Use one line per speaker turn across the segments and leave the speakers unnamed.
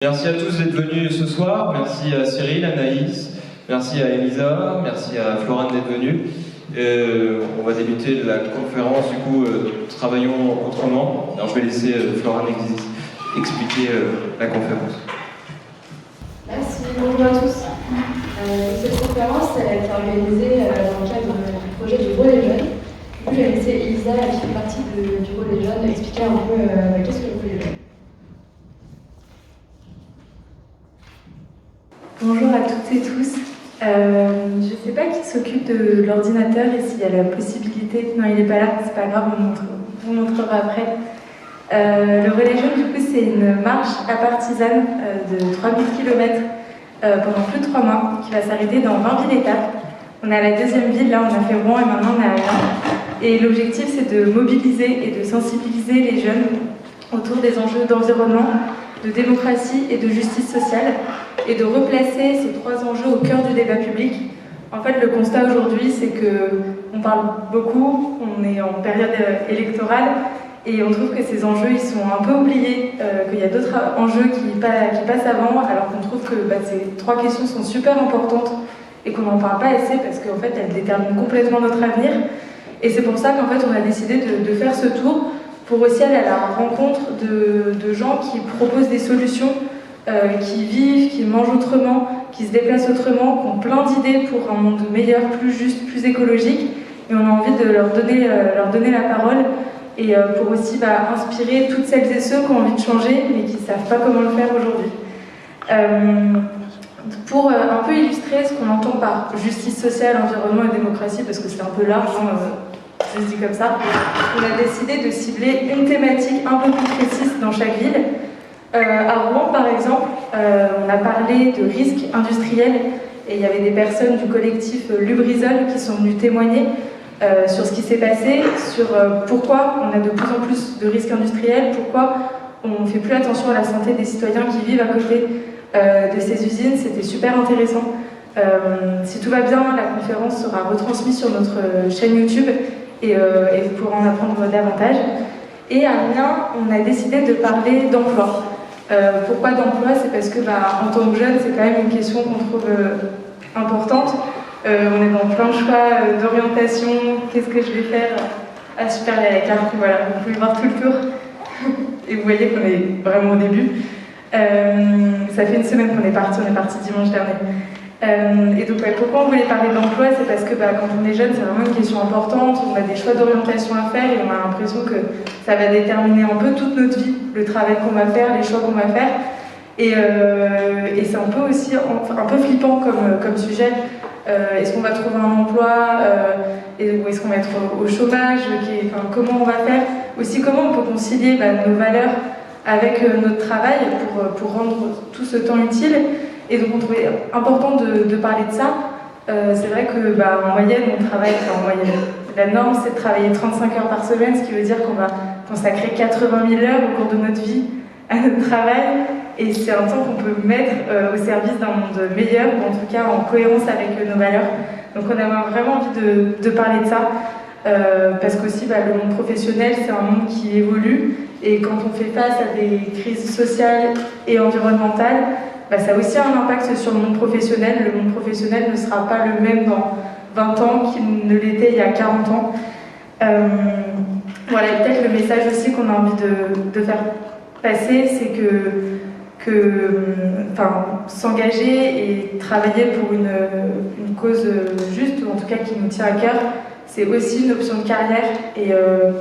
Merci à tous d'être venus ce soir, merci à Cyril, Anaïs, merci à Elisa, merci à Florane d'être venue. On va débuter la conférence, du coup, Travaillons autrement. Alors je vais laisser Florane expliquer la conférence.
Merci, bonjour à tous. Cette conférence elle a été organisée dans le cadre du projet du Relais Jeunes. Du coup, j'ai laissé Elisa, qui fait partie du Relais Jeunes, expliquer un peu qu'est-ce que le Relais Jeunes.
Bonjour à toutes et tous. Je ne sais pas qui s'occupe de l'ordinateur et s'il y a la possibilité. Non, il n'est pas là, c'est pas grave, on vous montrera après. Le Relais Jeunes, du coup, c'est une marche à partisane de 3000 km pendant plus de 3 mois qui va s'arrêter dans 20 villes-étapes. On est à la deuxième ville, là on a fait Rouen et maintenant on est à Amiens. Et l'objectif, c'est de mobiliser et de sensibiliser les jeunes autour des enjeux d'environnement, de démocratie et de justice sociale, et de replacer ces 3 enjeux au cœur du débat public. En fait, le constat aujourd'hui, c'est qu'on parle beaucoup, on est en période électorale, et on trouve que ces enjeux, ils sont un peu oubliés, qu'il y a d'autres enjeux qui passent avant, alors qu'on trouve que ces 3 questions sont super importantes, et qu'on n'en parle pas assez, parce qu'en fait, elles déterminent complètement notre avenir. Et c'est pour ça qu'en fait, on a décidé de faire ce tour, pour aussi aller à la rencontre de gens qui proposent des solutions, qui vivent, qui mangent autrement, qui se déplacent autrement, qui ont plein d'idées pour un monde meilleur, plus juste, plus écologique. Et on a envie de leur donner la parole et pour aussi inspirer toutes celles et ceux qui ont envie de changer mais qui ne savent pas comment le faire aujourd'hui. Pour un peu illustrer ce qu'on entend par justice sociale, environnement et démocratie, parce que c'est un peu large, je le dis comme ça, on a décidé de cibler une thématique un peu plus précise dans chaque ville. À Rouen, par exemple, on a parlé de risques industriels et il y avait des personnes du collectif Lubrizol qui sont venues témoigner sur ce qui s'est passé, sur pourquoi on a de plus en plus de risques industriels, pourquoi on ne fait plus attention à la santé des citoyens qui vivent à côté de ces usines. C'était super intéressant. Si tout va bien, la conférence sera retransmise sur notre chaîne YouTube et vous pourrez en apprendre davantage. Et à Amiens, on a décidé de parler d'emploi. Pourquoi d'emploi? C'est parce que en tant que jeune, c'est quand même une question qu'on trouve importante. On est dans plein de choix d'orientation. Qu'est-ce que je vais faire? Ah super, il y a la carte, voilà, vous pouvez voir tout le tour. Et vous voyez qu'on est vraiment au début. Ça fait une semaine qu'on est parti dimanche dernier. Et donc pourquoi on voulait parler d'emploi? C'est parce que quand on est jeune, c'est vraiment une question importante, on a des choix d'orientation à faire et on a l'impression que ça va déterminer un peu toute notre vie, le travail qu'on va faire, les choix qu'on va faire. Et c'est un peu aussi un peu flippant comme sujet. Est-ce qu'on va trouver un emploi ou est-ce qu'on va être au chômage? Comment on va faire? Aussi comment on peut concilier nos valeurs avec notre travail pour rendre tout ce temps utile. Et donc on trouvait important de parler de ça. C'est vrai que en moyenne, on travaille, en moyenne, la norme c'est de travailler 35 heures par semaine, ce qui veut dire qu'on va consacrer 80 000 heures au cours de notre vie à notre travail. Et c'est un temps qu'on peut mettre au service d'un monde meilleur, ou en tout cas en cohérence avec nos valeurs. Donc on avait vraiment envie de parler de ça, parce qu'aussi le monde professionnel, c'est un monde qui évolue. Et quand on fait face à des crises sociales et environnementales, ça a aussi un impact sur le monde professionnel. Le monde professionnel ne sera pas le même dans 20 ans qu'il ne l'était il y a 40 ans. Voilà, et peut-être le message aussi qu'on a envie de faire passer, c'est que s'engager et travailler pour une cause juste, ou en tout cas qui nous tient à cœur, c'est aussi une option de carrière et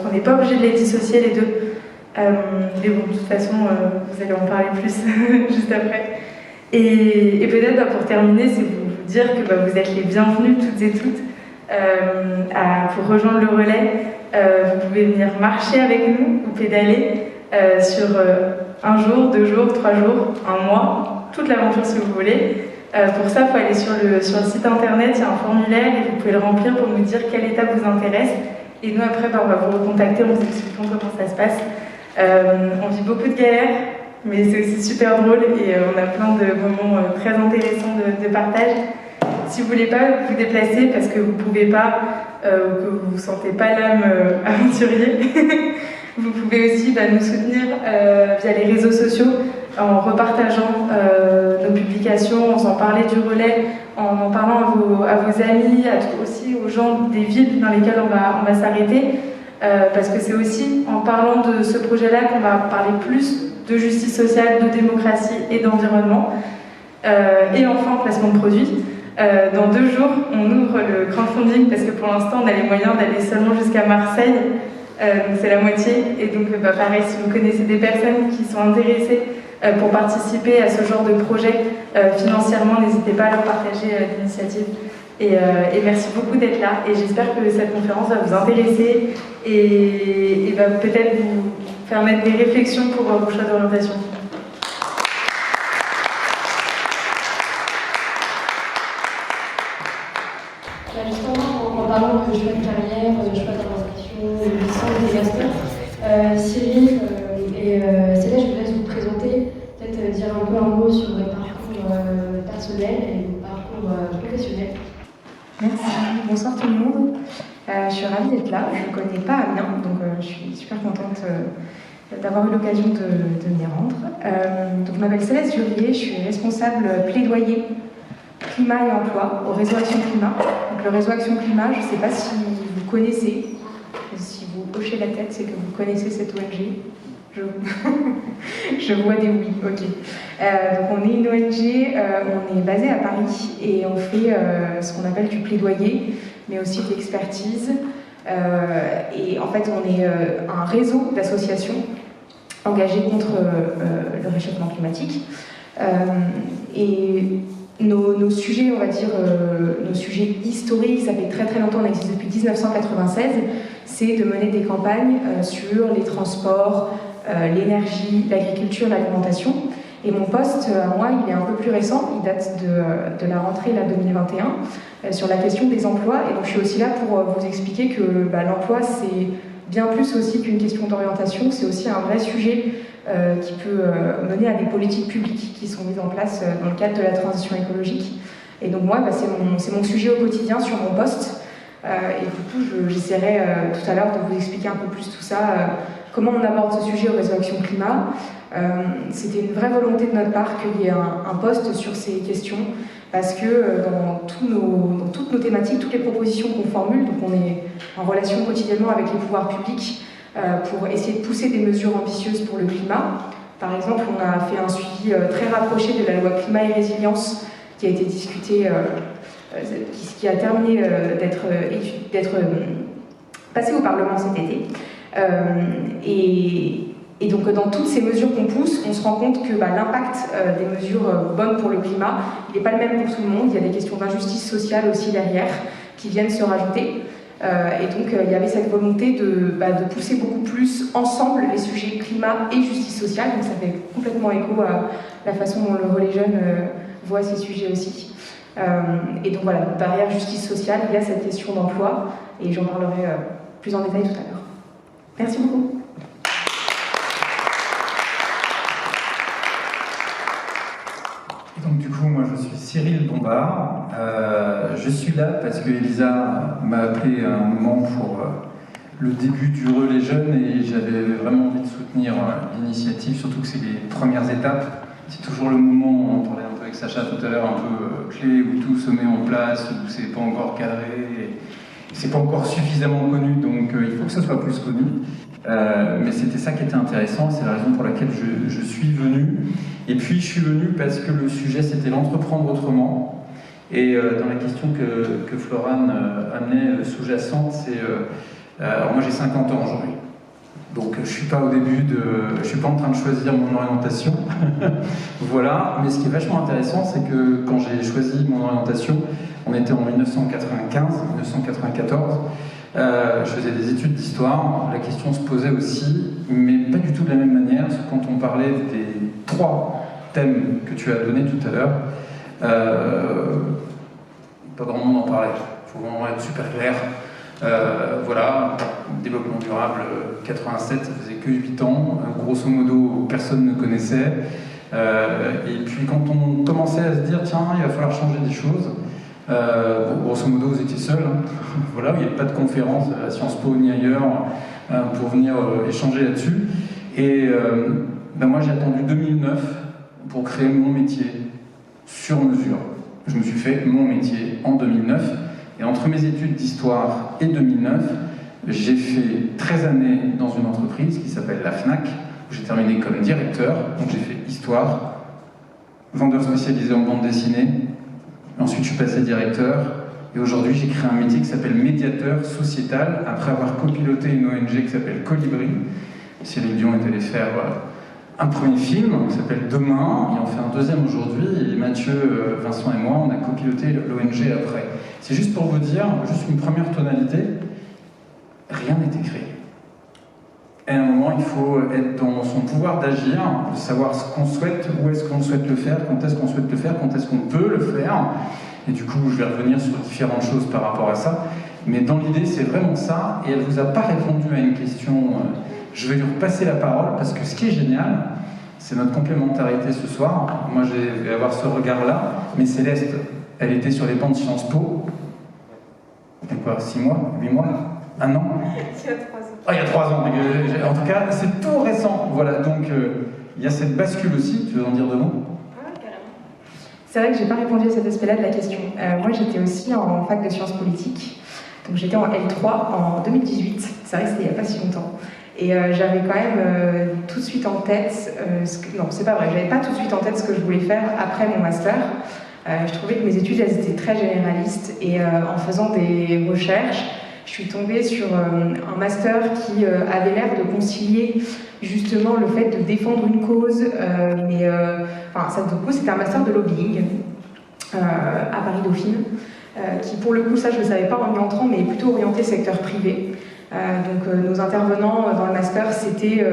qu'on n'est pas obligé de les dissocier les deux. Mais bon, de toute façon, vous allez en parler plus juste après. Et peut-être pour terminer, c'est vous dire que vous êtes les bienvenus toutes et toutes pour rejoindre le relais. Vous pouvez venir marcher avec nous ou pédaler sur 1 jour, 2 jours, 3 jours, 1 mois, toute l'aventure si vous voulez. Pour ça, il faut aller sur le site internet, il y a un formulaire et vous pouvez le remplir pour nous dire quelle étape vous intéresse. Et nous après, on va vous recontacter en vous expliquant comment ça se passe. On vit beaucoup de galères, mais c'est aussi super drôle et on a plein de moments très intéressants de partage. Si vous ne voulez pas vous déplacer parce que vous ne pouvez pas ou que vous ne sentez pas l'âme aventurier, vous pouvez aussi nous soutenir via les réseaux sociaux. en repartageant nos publications, en faisant parler du relais, en parlant à vos amis, aussi aux gens des villes dans lesquelles on va s'arrêter, parce que c'est aussi en parlant de ce projet-là qu'on va parler plus de justice sociale, de démocratie et d'environnement. Et enfin, placement de produits. Dans 2 jours, on ouvre le crowdfunding parce que pour l'instant, on a les moyens d'aller seulement jusqu'à Marseille. Donc c'est la moitié. Et donc, pareil, si vous connaissez des personnes qui sont intéressées pour participer à ce genre de projet financièrement, n'hésitez pas à leur partager l'initiative. Et merci beaucoup d'être là. Et j'espère que cette conférence va vous intéresser et va peut-être vous faire mettre des réflexions pour vos choix d'orientation.
Justement, en parlant de choix de carrière, de choix d'orientation, de licence, des masters, Cyril et Céleste, je vous laisse vous présenter, peut-être dire un peu un mot sur votre parcours personnel et votre parcours professionnel.
Merci, bonsoir tout le monde. Je suis ravie d'être là. Je ne connais pas Amiens, donc je suis super contente d'avoir eu l'occasion de m'y rendre. Donc, je m'appelle Céleste Jurier, je suis responsable plaidoyer climat et emploi au réseau Action Climat. Donc, le réseau Action Climat, je ne sais pas si vous connaissez, si vous hochez la tête, c'est que vous connaissez cette ONG. Je vois des oui, ok. Donc on est une ONG, on est basé à Paris et on fait ce qu'on appelle du plaidoyer, mais aussi de l'expertise. Et en fait, on est un réseau d'associations engagées contre le réchauffement climatique. Et nos sujets, on va dire, nos sujets historiques, ça fait très très longtemps, on existe depuis 1996, c'est de mener des campagnes sur les transports, l'énergie, l'agriculture, l'alimentation. Et mon poste, à moi, il est un peu plus récent, il date de la rentrée là, 2021, sur la question des emplois. Et donc je suis aussi là pour vous expliquer que l'emploi, c'est bien plus aussi qu'une question d'orientation, c'est aussi un vrai sujet qui peut mener à des politiques publiques qui sont mises en place dans le cadre de la transition écologique. Et donc moi, c'est mon sujet au quotidien sur mon poste. Et du coup, j'essaierai tout à l'heure de vous expliquer un peu plus tout ça, comment on aborde ce sujet au réseau Action Climat. C'était une vraie volonté de notre part qu'il y ait un poste sur ces questions, parce que dans toutes nos thématiques, toutes les propositions qu'on formule, donc on est en relation quotidiennement avec les pouvoirs publics pour essayer de pousser des mesures ambitieuses pour le climat. Par exemple, on a fait un suivi très rapproché de la loi climat et résilience qui a été discutée, qui a terminé d'être passée au Parlement cet été. Et donc dans toutes ces mesures qu'on pousse, on se rend compte que l'impact des mesures bonnes pour le climat, il n'est pas le même pour tout le monde. Il y a des questions d'injustice sociale aussi derrière qui viennent se rajouter. Et donc il y avait cette volonté de pousser beaucoup plus ensemble les sujets climat et justice sociale. Donc ça fait complètement écho à la façon dont le Relais Jeunes voit ces sujets aussi. Et donc voilà, derrière justice sociale, il y a cette question d'emploi, et j'en parlerai plus en détail tout à l'heure. Merci beaucoup.
Et donc du coup, moi je suis Cyril Bombard. Je suis là parce que Elisa m'a appelé à un moment pour le début du Relais Jeunes et j'avais vraiment envie de soutenir l'initiative, surtout que c'est les premières étapes. C'est toujours le moment, on en parlait un peu avec Sacha tout à l'heure, un peu clé où tout se met en place, où c'est pas encore cadré, c'est pas encore suffisamment connu, donc il faut que ce soit plus connu. Mais c'était ça qui était intéressant, c'est la raison pour laquelle je suis venu. Et puis je suis venu parce que le sujet c'était l'entreprendre autrement. Et dans la question que Florane amenait sous-jacente, c'est... alors moi j'ai 50 ans aujourd'hui. Donc je suis pas je suis pas en train de choisir mon orientation, voilà. Mais ce qui est vachement intéressant, c'est que quand j'ai choisi mon orientation, on était en 1994, je faisais des études d'histoire. La question se posait aussi, mais pas du tout de la même manière. Parce que quand on parlait des 3 thèmes que tu as donnés tout à l'heure, pas grand monde en parlait. Il faut vraiment être super clair. Voilà, développement durable 87, ça faisait que 8 ans, grosso modo personne ne connaissait, et puis quand on commençait à se dire tiens il va falloir changer des choses, grosso modo vous étiez seul, hein. Voilà, il n'y avait pas de conférence à Sciences Po ni ailleurs pour venir échanger là-dessus, et moi j'ai attendu 2009 pour créer mon métier sur mesure. Je me suis fait mon métier en 2009, et entre mes études d'histoire et 2009, j'ai fait 13 années dans une entreprise qui s'appelle la Fnac, où j'ai terminé comme directeur, donc j'ai fait histoire, vendeur spécialisé en bande dessinée, ensuite je suis passé directeur, et aujourd'hui j'ai créé un métier qui s'appelle médiateur sociétal, après avoir copiloté une ONG qui s'appelle Colibri. Cyril Dion est allé faire un premier film qui s'appelle Demain, et on fait un deuxième aujourd'hui, et Mathieu, Vincent et moi, on a copiloté l'ONG après. C'est juste pour vous dire, juste une première tonalité, rien n'est écrit. Et à un moment, il faut être dans son pouvoir d'agir, de savoir ce qu'on souhaite, où est-ce qu'on souhaite le faire, quand est-ce qu'on souhaite le faire, quand est-ce qu'on peut le faire. Et du coup, je vais revenir sur différentes choses par rapport à ça. Mais dans l'idée, c'est vraiment ça. Et elle ne vous a pas répondu à une question. Je vais lui repasser la parole, parce que ce qui est génial, c'est notre complémentarité ce soir. Moi, je vais avoir ce regard-là. Mais Céleste, elle était sur les bancs de Sciences Po. Il y a quoi, 6 mois, 8 mois, 1 an?
Il y a 3 ans.
Ah, il y a 3 ans. En tout cas, c'est tout récent. Voilà, donc il y a cette bascule aussi. Tu veux en dire 2 mots?
C'est vrai que j'ai pas répondu à cet aspect-là de la question. Moi, j'étais aussi en fac de sciences politiques. Donc j'étais en L3 en 2018. C'est vrai que c'était il n'y a pas si longtemps. Et j'avais quand même tout de suite en tête... non, c'est pas vrai. J'avais pas tout de suite en tête ce que je voulais faire après mon master. Je trouvais que mes études, elles étaient très généralistes. Et en faisant des recherches, je suis tombée sur un master qui avait l'air de concilier justement le fait de défendre une cause, ça, du coup, c'était un master de lobbying à Paris Dauphine, qui pour le coup, ça je ne le savais pas en y entrant, mais plutôt orienté secteur privé. Nos intervenants dans le master, c'était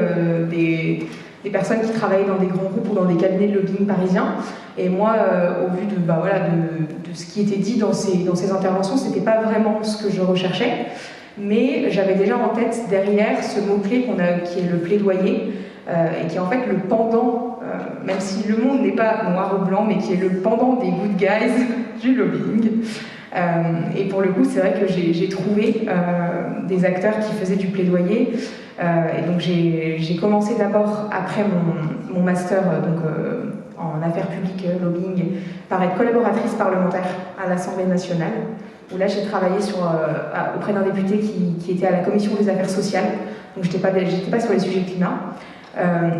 des personnes qui travaillaient dans des grands groupes ou dans des cabinets de lobbying parisiens. Et moi, au vu de ce qui était dit dans ces interventions, c'était pas vraiment ce que je recherchais. Mais j'avais déjà en tête derrière ce mot-clé qui est le plaidoyer, et qui est en fait le pendant, même si le monde n'est pas noir ou blanc, mais qui est le pendant des good guys du lobbying. Et pour le coup, c'est vrai que j'ai trouvé des acteurs qui faisaient du plaidoyer. Et donc j'ai commencé d'abord, après mon master en affaires publiques lobbying, par être collaboratrice parlementaire à l'Assemblée nationale, où là j'ai travaillé auprès d'un député qui était à la commission des affaires sociales, donc j'étais pas sur les sujets climat.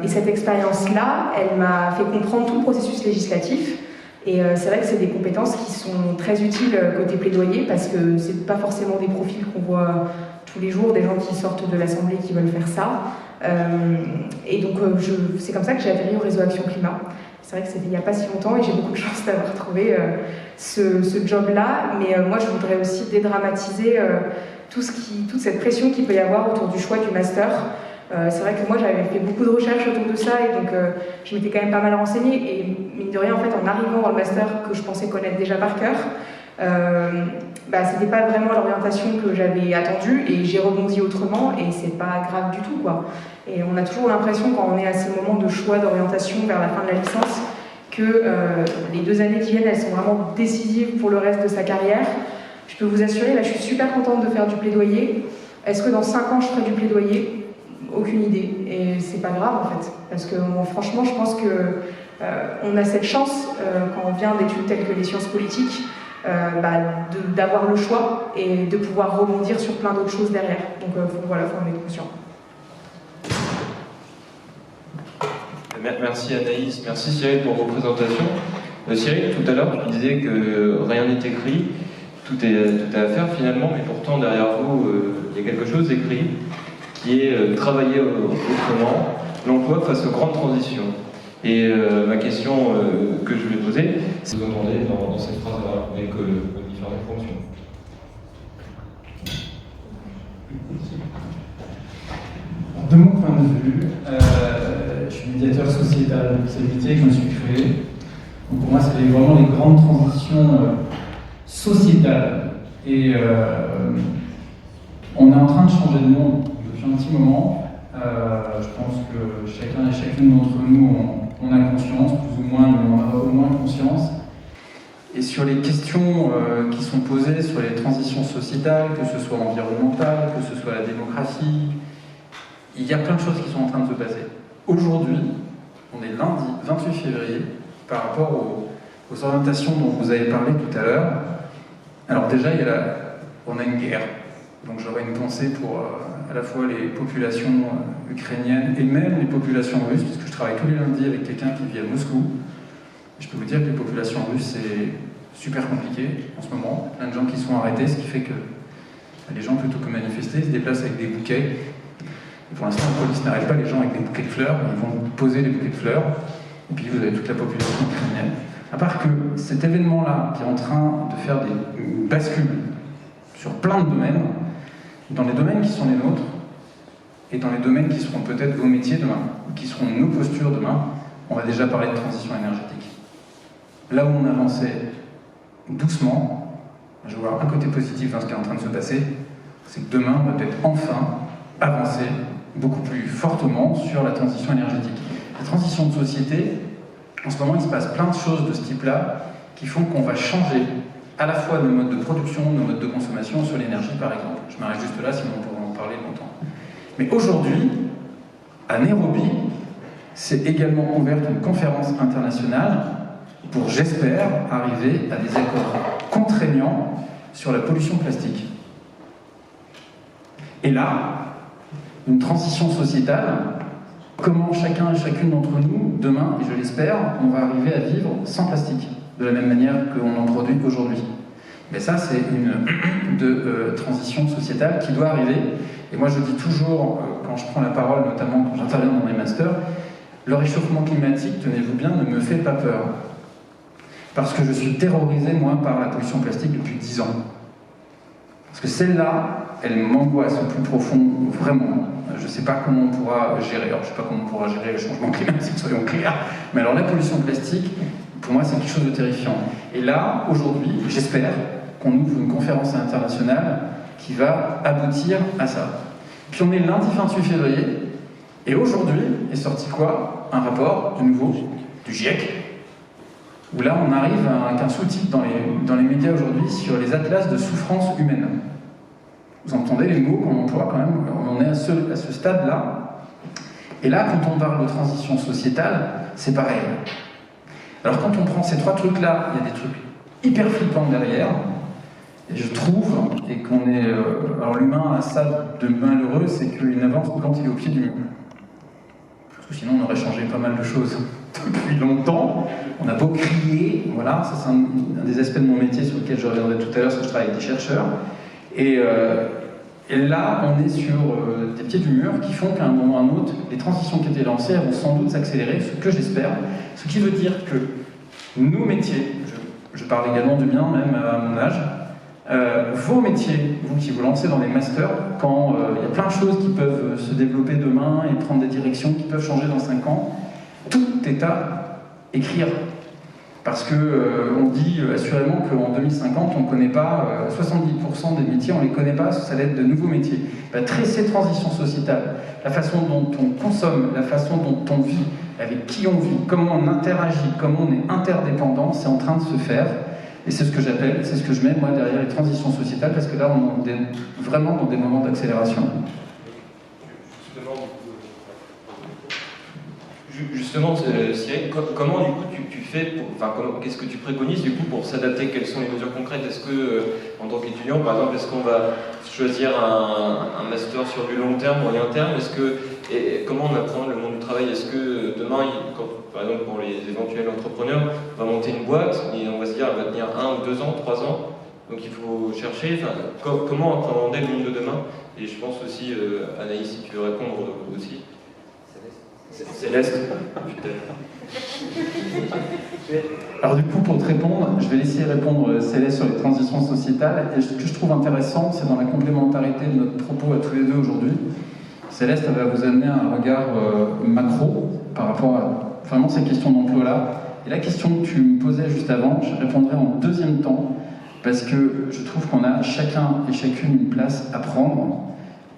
Et cette expérience-là, elle m'a fait comprendre tout le processus législatif. Et c'est vrai que c'est des compétences qui sont très utiles côté plaidoyer, parce que c'est pas forcément des profils qu'on voit tous les jours, des gens qui sortent de l'Assemblée qui veulent faire ça. Et donc c'est comme ça que j'ai atterri au réseau Action Climat. C'est vrai que c'était il n'y a pas si longtemps et j'ai beaucoup de chance d'avoir trouvé ce job-là. Mais moi, je voudrais aussi dédramatiser toute cette pression qu'il peut y avoir autour du choix du master. C'est vrai que moi, j'avais fait beaucoup de recherches autour de ça et donc je m'étais quand même pas mal renseignée. Et mine de rien, en fait, en arrivant dans le master que je pensais connaître déjà par cœur, c'était pas vraiment l'orientation que j'avais attendue et j'ai rebondi autrement et c'est pas grave du tout, quoi. Et on a toujours l'impression, quand on est à ces moments de choix d'orientation vers la fin de la licence, que les 2 années qui viennent, elles sont vraiment décisives pour le reste de sa carrière. Je peux vous assurer, là, je suis super contente de faire du plaidoyer. Est-ce que dans 5 ans, je ferai du plaidoyer? Aucune idée. Et c'est pas grave, en fait. Parce que, franchement, je pense que on a cette chance, quand on vient d'études telles que les sciences politiques, d'avoir le choix et de pouvoir rebondir sur plein d'autres choses derrière. Donc voilà, il faut en être conscient.
Merci Anaïs, merci Cyril pour vos présentations. Cyril, tout à l'heure, tu disais que rien n'est écrit, tout est à faire finalement, mais pourtant derrière vous, il y a quelque chose d'écrit qui est travailler autrement, l'emploi face aux grandes transitions. Et ma question que je vais poser, c'est de vous demander dans cette phrase-là, avec différentes fonctions.
De mon point de vue, je suis médiateur sociétal. C'est le métier que je me suis créé. Donc pour moi, c'est vraiment les grandes transitions sociétales. Et on est en train de changer de monde depuis un petit moment. Je pense que chacun et chacune d'entre nous, on a conscience, plus ou moins, mais on a au moins conscience. Et sur les questions qui sont posées sur les transitions sociétales, que ce soit environnementales, que ce soit la démocratie, il y a plein de choses qui sont en train de se passer. Aujourd'hui, on est lundi 28 février, par rapport aux orientations dont vous avez parlé tout à l'heure. Alors déjà, on a une guerre, donc j'aurais une pensée pour à la fois les populations ukrainiennes et même les populations russes, puisque je travaille tous les lundis avec quelqu'un qui vit à Moscou. Je peux vous dire que les populations russes, c'est super compliqué en ce moment. Plein de gens qui sont arrêtés, ce qui fait que les gens, plutôt que manifester, se déplacent avec des bouquets. Et pour l'instant, la police n'arrête pas les gens avec des bouquets de fleurs, ils vont poser des bouquets de fleurs. Et puis vous avez toute la population ukrainienne. À part que cet événement-là, qui est en train de faire des bascules sur plein de domaines, dans les domaines qui sont les nôtres, et dans les domaines qui seront peut-être vos métiers demain, ou qui seront nos postures demain, on va déjà parler de transition énergétique. Là où on avançait doucement, je vois un côté positif dans ce qui est en train de se passer, c'est que demain, on va peut-être enfin avancer beaucoup plus fortement sur la transition énergétique. La transition de société, en ce moment, il se passe plein de choses de ce type-là qui font qu'on va changer à la fois nos modes de production, nos modes de consommation sur l'énergie, par exemple. Je m'arrête juste là, sinon on pourra en parler longtemps. Mais aujourd'hui, à Nairobi, c'est également ouverte une conférence internationale pour, j'espère, arriver à des accords contraignants sur la pollution plastique. Et là, une transition sociétale, comment chacun et chacune d'entre nous, demain, et je l'espère, on va arriver à vivre sans plastique, de la même manière qu'on en produit aujourd'hui. Mais ça, c'est une transition sociétale qui doit arriver. Et moi, je dis toujours, quand je prends la parole, notamment quand j'interviens dans mes masters, le réchauffement climatique, tenez-vous bien, ne me fait pas peur. Parce que je suis terrorisé, moi, par la pollution plastique depuis 10 ans. Parce que celle-là, elle m'angoisse au plus profond, vraiment. Je ne sais pas comment on pourra gérer, alors je ne sais pas comment on pourra gérer le changement climatique, soyons clairs, mais alors la pollution plastique, pour moi, c'est quelque chose de terrifiant. Et là, aujourd'hui, j'espère qu'on ouvre une conférence internationale qui va aboutir à ça. Puis on est le lundi 28 février, et aujourd'hui est sorti quoi? Un rapport, de nouveau, du GIEC, où là, on arrive avec un sous-titre dans les médias aujourd'hui sur les atlas de souffrance humaine. Vous entendez les mots qu'on emploie quand même, on est à ce stade-là. Et là, quand on parle de transition sociétale, c'est pareil. Alors quand on prend ces trois trucs-là, il y a des trucs hyper flippants derrière, et je trouve, et qu'on est... alors l'humain a ça de malheureux, c'est qu'il n'avance que quand il est au pied du mur. Parce que sinon on aurait changé pas mal de choses depuis longtemps. On a beau crier, voilà, ça c'est un des aspects de mon métier sur lequel je reviendrai tout à l'heure, parce que je travaille avec des chercheurs. Et là, on est sur des pieds du mur qui font qu'à un moment ou à un autre, les transitions qui étaient lancées elles vont sans doute s'accélérer, ce que j'espère. Ce qui veut dire que nos métiers, je parle également du mien, même à mon âge, vos métiers, vous qui vous lancez dans les masters, quand il y a plein de choses qui peuvent se développer demain et prendre des directions qui peuvent changer dans 5 ans, tout est à écrire. Parce qu'on dit assurément qu'en 2050, on ne connaît pas, 70% des métiers, on ne les connaît pas, ça va être de nouveaux métiers. Ces transitions sociétales, la façon dont on consomme, la façon dont on vit, avec qui on vit, comment on interagit, comment on est interdépendant, c'est en train de se faire. Et c'est ce que j'appelle, c'est ce que je mets moi derrière les transitions sociétales, parce que là, on est vraiment dans des moments d'accélération.
Justement, Cyril, comment du coup tu fais, qu'est-ce que tu préconises du coup pour s'adapter? Quelles sont les mesures concrètes? Est-ce que, en tant qu'étudiant, par exemple, est-ce qu'on va choisir un master sur du long terme ou moyen terme? Comment on apprend le monde du travail? Est-ce que demain, par exemple pour les éventuels entrepreneurs, on va monter une boîte et on va se dire elle va tenir 1 ou 2 ans, 3 ans, donc il faut chercher, comment appréhender le monde de demain? Et je pense aussi, Anaïs, si tu veux répondre aussi. Céleste, putain.
Alors du coup, pour te répondre, je vais laisser répondre Céleste sur les transitions sociétales. Et ce que je trouve intéressant, c'est dans la complémentarité de notre propos à tous les deux aujourd'hui. Céleste, elle va vous amener un regard macro par rapport à vraiment ces questions d'emploi-là. Et la question que tu me posais juste avant, je répondrai en deuxième temps, parce que je trouve qu'on a chacun et chacune une place à prendre.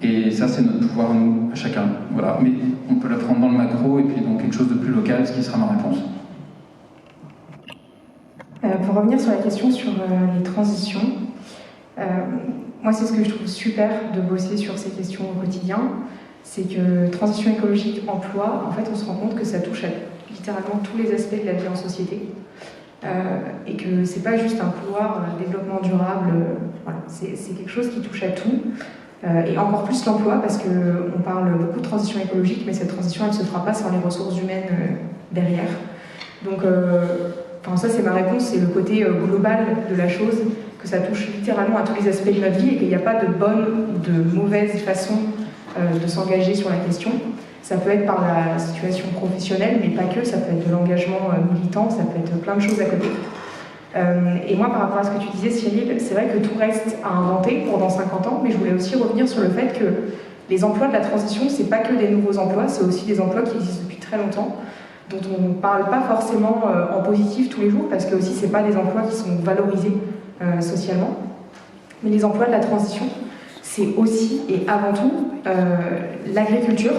Et ça, c'est notre pouvoir, nous, à chacun. Voilà. Mais on peut la prendre dans le macro et puis dans quelque chose de plus local, ce qui sera ma réponse.
Pour revenir sur la question sur les transitions, moi, c'est ce que je trouve super de bosser sur ces questions au quotidien, c'est que transition écologique, emploi, en fait, on se rend compte que ça touche à littéralement tous les aspects de la vie en société. Et que c'est pas juste un couloir développement durable, voilà, c'est quelque chose qui touche à tout. Et encore plus l'emploi, parce qu'on parle beaucoup de transition écologique, mais cette transition, elle ne se fera pas sans les ressources humaines derrière. Donc, ça, c'est ma réponse, c'est le côté global de la chose, que ça touche littéralement à tous les aspects de notre vie et qu'il n'y a pas de bonne ou de mauvaise façon de s'engager sur la question. Ça peut être par la situation professionnelle, mais pas que, ça peut être de l'engagement militant, ça peut être plein de choses à côté. Et moi, par rapport à ce que tu disais, Cyril, c'est vrai que tout reste à inventer pour dans 50 ans, mais je voulais aussi revenir sur le fait que les emplois de la transition, c'est pas que des nouveaux emplois, c'est aussi des emplois qui existent depuis très longtemps, dont on ne parle pas forcément en positif tous les jours, parce que aussi, c'est pas des emplois qui sont valorisés socialement. Mais les emplois de la transition, c'est aussi et avant tout l'agriculture,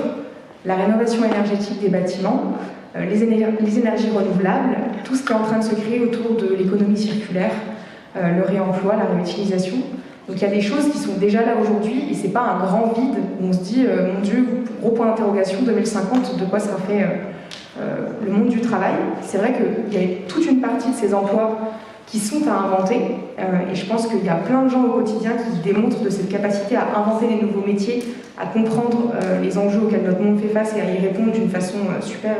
la rénovation énergétique des bâtiments, les énergies renouvelables, tout ce qui est en train de se créer autour de l'économie circulaire, le réemploi, la réutilisation. Donc il y a des choses qui sont déjà là aujourd'hui et c'est pas un grand vide où on se dit mon Dieu, gros point d'interrogation, 2050, de quoi ça fait le monde du travail. C'est vrai qu'il y a toute une partie de ces emplois qui sont à inventer et je pense qu'il y a plein de gens au quotidien qui démontrent de cette capacité à inventer des nouveaux métiers, à comprendre les enjeux auxquels notre monde fait face et à y répondre d'une façon super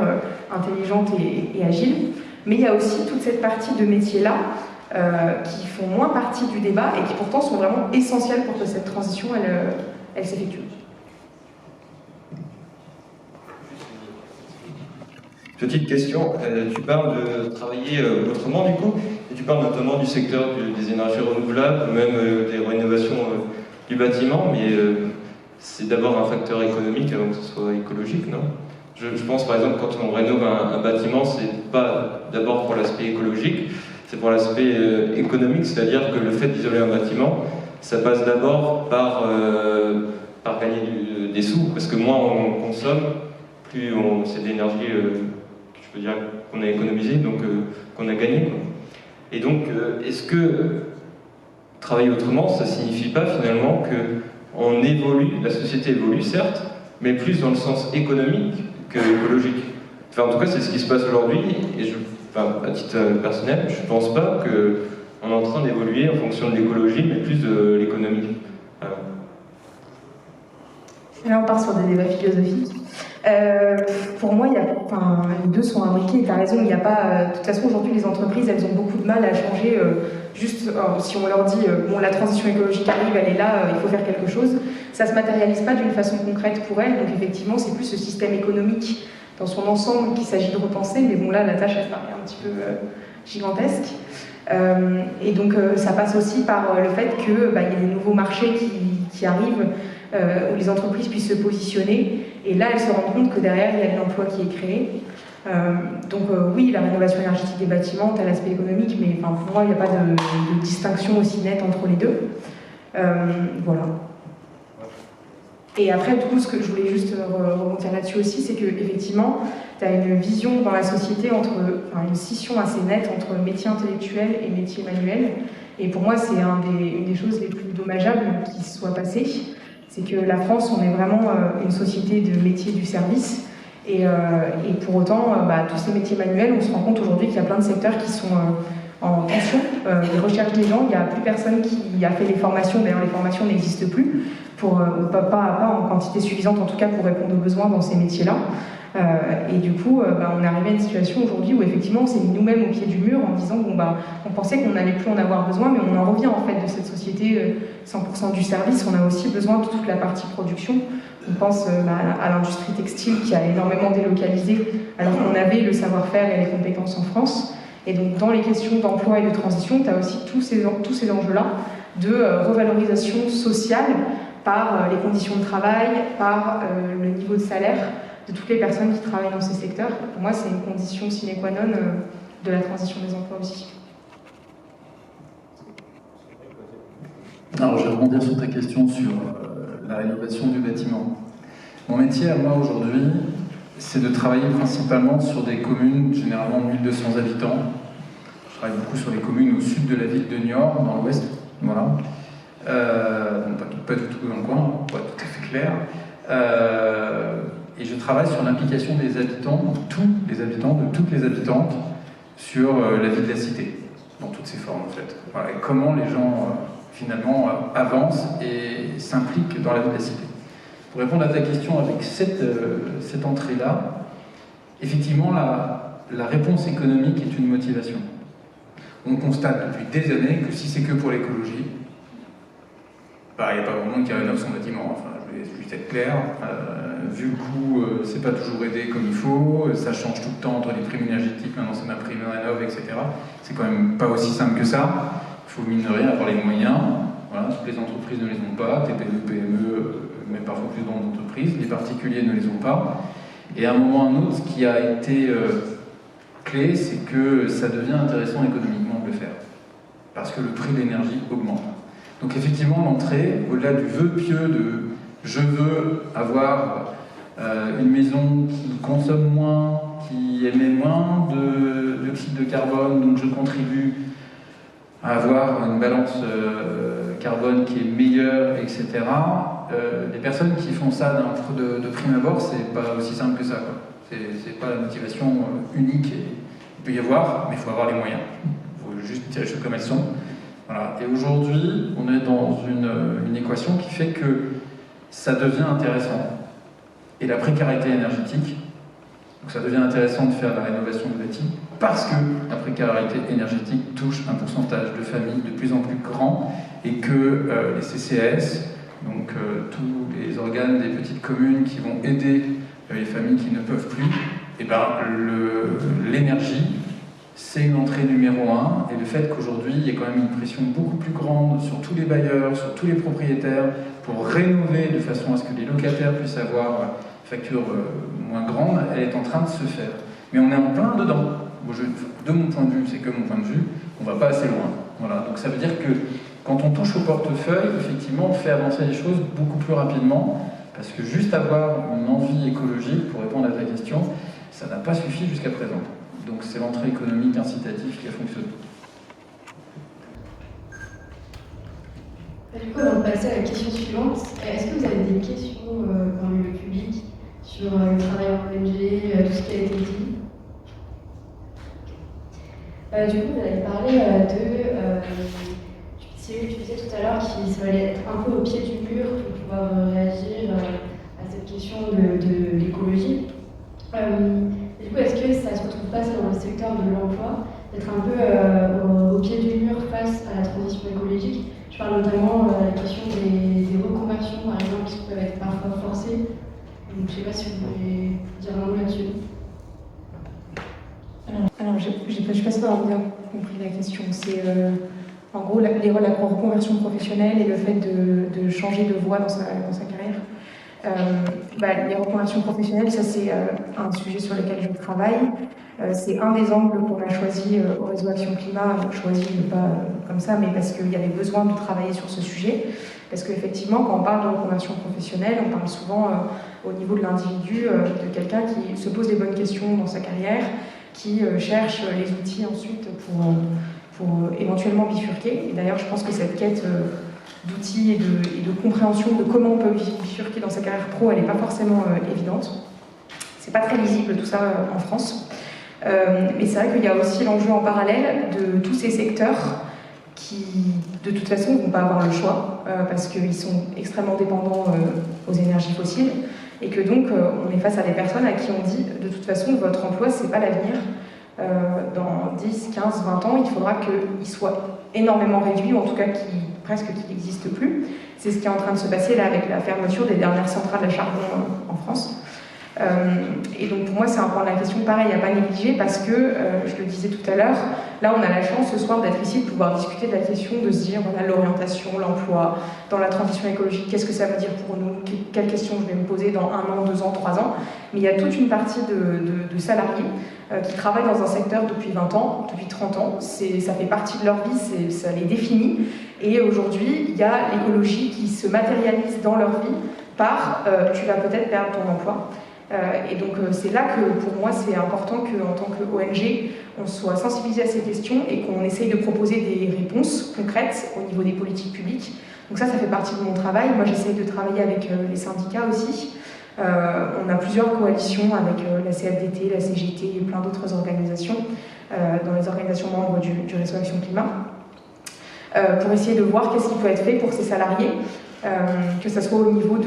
intelligente et agile. Mais il y a aussi toute cette partie de métiers-là qui font moins partie du débat et qui pourtant sont vraiment essentiels pour que cette transition elle s'effectue.
Petite question, tu parles de travailler autrement du coup, et tu parles notamment du secteur des énergies renouvelables, même des rénovations du bâtiment, mais c'est d'abord un facteur économique avant que ce soit écologique, non ? Je pense par exemple quand on rénove un bâtiment, c'est pas d'abord pour l'aspect écologique, c'est pour l'aspect économique, c'est-à-dire que le fait d'isoler un bâtiment, ça passe d'abord par gagner des sous, parce que moins on consomme, plus c'est de l'énergie je peux dire qu'on a économisé, donc qu'on a gagné, quoi. Et donc, est-ce que travailler autrement, ça signifie pas finalement qu'on évolue, la société évolue certes, mais plus dans le sens économique que écologique? Enfin, en tout cas, c'est ce qui se passe aujourd'hui, et à titre personnel, je pense pas qu'on est en train d'évoluer en fonction de l'écologie, mais plus de l'économie.
Là, on part sur des débats philosophiques. Pour moi, les deux sont imbriqués. Tu as raison, il n'y a pas. De toute façon, aujourd'hui, les entreprises, elles ont beaucoup de mal à changer. Si on leur dit la transition écologique arrive, elle est là, il faut faire quelque chose, ça ne se matérialise pas d'une façon concrète pour elles. Donc, effectivement, c'est plus ce système économique dans son ensemble qu'il s'agit de repenser. Mais bon, là, la tâche, elle paraît un petit peu gigantesque. Et donc, ça passe aussi par le fait qu'il y a des nouveaux marchés qui arrivent. Où les entreprises puissent se positionner, et là elles se rendent compte que derrière il y a de l'emploi qui est créé. Oui, la rénovation énergétique des bâtiments, tu as l'aspect économique, mais pour moi il n'y a pas de distinction aussi nette entre les deux. Voilà. Et après, du coup, ce que je voulais juste rebondir là-dessus aussi, c'est qu'effectivement, tu as une vision dans la société une scission assez nette entre métier intellectuel et métier manuel. Et pour moi, c'est une des choses les plus dommageables qui se soit passées. C'est que la France, on est vraiment une société de métiers du service. Et pour autant, tous ces métiers manuels, on se rend compte aujourd'hui qu'il y a plein de secteurs qui sont en tension. Les recherches des gens, il n'y a plus personne qui a fait les formations. D'ailleurs, les formations n'existent plus, pas en quantité suffisante en tout cas pour répondre aux besoins dans ces métiers-là. Et du coup, on est arrivé à une situation aujourd'hui où effectivement on s'est mis nous-mêmes au pied du mur en disant on pensait qu'on n'allait plus en avoir besoin, mais on en revient en fait de cette société 100% du service. On a aussi besoin de toute la partie production. On pense à l'industrie textile qui a énormément délocalisé alors qu'on avait le savoir-faire et les compétences en France. Et donc dans les questions d'emploi et de transition, tu as aussi tous ces enjeux-là de revalorisation sociale par les conditions de travail, par le niveau de salaire de toutes les personnes qui travaillent dans ces secteurs. Pour moi, c'est une condition sine qua non de la transition des emplois aussi.
Alors, je vais rebondir sur ta question sur la rénovation du bâtiment. Mon métier à moi aujourd'hui, c'est de travailler principalement sur des communes, généralement 1200 habitants. Je travaille beaucoup sur les communes au sud de la ville de Niort, dans l'ouest, voilà. Pas du tout dans le coin, pour être tout à fait clair. et je travaille sur l'implication des habitants, de tous les habitants, de toutes les habitantes, sur la vie de la cité, dans toutes ses formes en fait. Voilà, et comment les gens finalement avancent et s'impliquent dans la vie de la cité. Pour répondre à ta question avec cette entrée-là, effectivement la réponse économique est une motivation. On constate depuis des années que si c'est que pour l'écologie, bah, il n'y a pas grand monde qui rénove son bâtiment, enfin, je vais juste être clair. Vu le coût, c'est pas toujours aidé comme il faut, ça change tout le temps entre les primes énergétiques, maintenant c'est ma prime rénov, etc. C'est quand même pas aussi simple que ça. Il faut mine de rien avoir les moyens. Voilà, toutes les entreprises ne les ont pas, TPE, PME, mais parfois plus grandes entreprises, les particuliers ne les ont pas. Et à un moment ou à un autre, ce qui a été clé, c'est que ça devient intéressant économiquement de le faire. Parce que le prix de l'énergie augmente. Donc effectivement, l'entrée, au-delà du vœu pieux de « je veux avoir une maison qui consomme moins, qui émet moins de dioxyde de carbone, donc je contribue à avoir une balance carbone qui est meilleure, etc. » Les personnes qui font ça de prime abord, c'est pas aussi simple que ça, quoi. C'est pas la motivation unique. Il peut y avoir, mais il faut avoir les moyens. Il faut juste tirer les choses comme elles sont. Voilà. Et aujourd'hui, on est dans une équation qui fait que ça devient intéressant. Et la précarité énergétique, donc ça devient intéressant de faire la rénovation de bâtis, parce que la précarité énergétique touche un pourcentage de familles de plus en plus grand, et que les CCAS, donc tous les organes des petites communes qui vont aider les familles qui ne peuvent plus, et ben, l'énergie, c'est une entrée numéro 1, et le fait qu'aujourd'hui, il y ait quand même une pression beaucoup plus grande sur tous les bailleurs, sur tous les propriétaires, pour rénover de façon à ce que les locataires puissent avoir une facture moins grande, elle est en train de se faire. Mais on est en plein dedans. De mon point de vue, c'est que mon point de vue, on ne va pas assez loin. Voilà. Donc ça veut dire que quand on touche au portefeuille, effectivement, on fait avancer les choses beaucoup plus rapidement, parce que juste avoir une envie écologique, pour répondre à ta question, ça n'a pas suffi jusqu'à présent. Donc c'est l'entrée économique incitative qui a fonctionné.
Du coup, avant de passer à la question suivante, est-ce que vous avez des questions parmi le public sur le travail en ONG, tout ce qui a été dit? Du coup, vous avez parlé tu disais tout à l'heure qu'il fallait être un peu au pied du mur pour pouvoir réagir à cette question de l'écologie. Du coup, est-ce que ça se retrouve pas dans le secteur de l'emploi, d'être un peu au pied du mur face à la transition écologique? Je parle notamment de la question des reconversions, par exemple, qui peuvent être parfois forcées. Donc, je ne sais pas si vous pouvez dire un mot là-dessus.
Alors, je ne sais pas si vous avez bien compris la question. C'est en gros la reconversion professionnelle et le fait de changer de voie dans sa carrière. Les reconversions professionnelles, ça c'est un sujet sur lequel je travaille. C'est un des angles qu'on a choisi au réseau Action Climat, choisi pas comme ça, mais parce qu'il y avait besoin de travailler sur ce sujet. Parce qu'effectivement, quand on parle de reconversion professionnelle, on parle souvent au niveau de l'individu, de quelqu'un qui se pose des bonnes questions dans sa carrière, qui cherche les outils ensuite pour éventuellement bifurquer. Et d'ailleurs, je pense que cette quête d'outils et de compréhension de comment on peut bifurquer dans sa carrière pro, elle n'est pas forcément évidente. C'est pas très lisible tout ça en France. Mais c'est vrai qu'il y a aussi l'enjeu en parallèle de tous ces secteurs qui, de toute façon, ne vont pas avoir le choix parce qu'ils sont extrêmement dépendants aux énergies fossiles et que donc on est face à des personnes à qui on dit de toute façon votre emploi c'est pas l'avenir. Dans 10, 15, 20 ans, il faudra qu'il soit énormément réduit, ou en tout cas presque qu'il n'existe plus. C'est ce qui est en train de se passer là avec la fermeture des dernières centrales à charbon en France. Et donc pour moi c'est un point de la question pareil à pas négliger parce que, je le disais tout à l'heure, là on a la chance ce soir d'être ici, de pouvoir discuter de la question, de se dire on a l'orientation, l'emploi, dans la transition écologique, qu'est-ce que ça veut dire pour nous, quelles questions je vais me poser dans 1 an, 2 ans, 3 ans. Mais il y a toute une partie de salariés qui travaillent dans un secteur depuis 20 ans, depuis 30 ans, ça fait partie de leur vie, ça les définit. Et aujourd'hui, il y a l'écologie qui se matérialise dans leur vie par tu vas peut-être perdre ton emploi. Et donc c'est là que pour moi c'est important qu'en tant qu'ONG on soit sensibilisé à ces questions et qu'on essaye de proposer des réponses concrètes au niveau des politiques publiques. Donc ça fait partie de mon travail. Moi j'essaye de travailler avec les syndicats aussi On a plusieurs coalitions avec la CFDT, la CGT et plein d'autres organisations, dans les organisations membres du Réseau Action Climat, pour essayer de voir qu'est-ce qui peut être fait pour ces salariés, que ce soit au niveau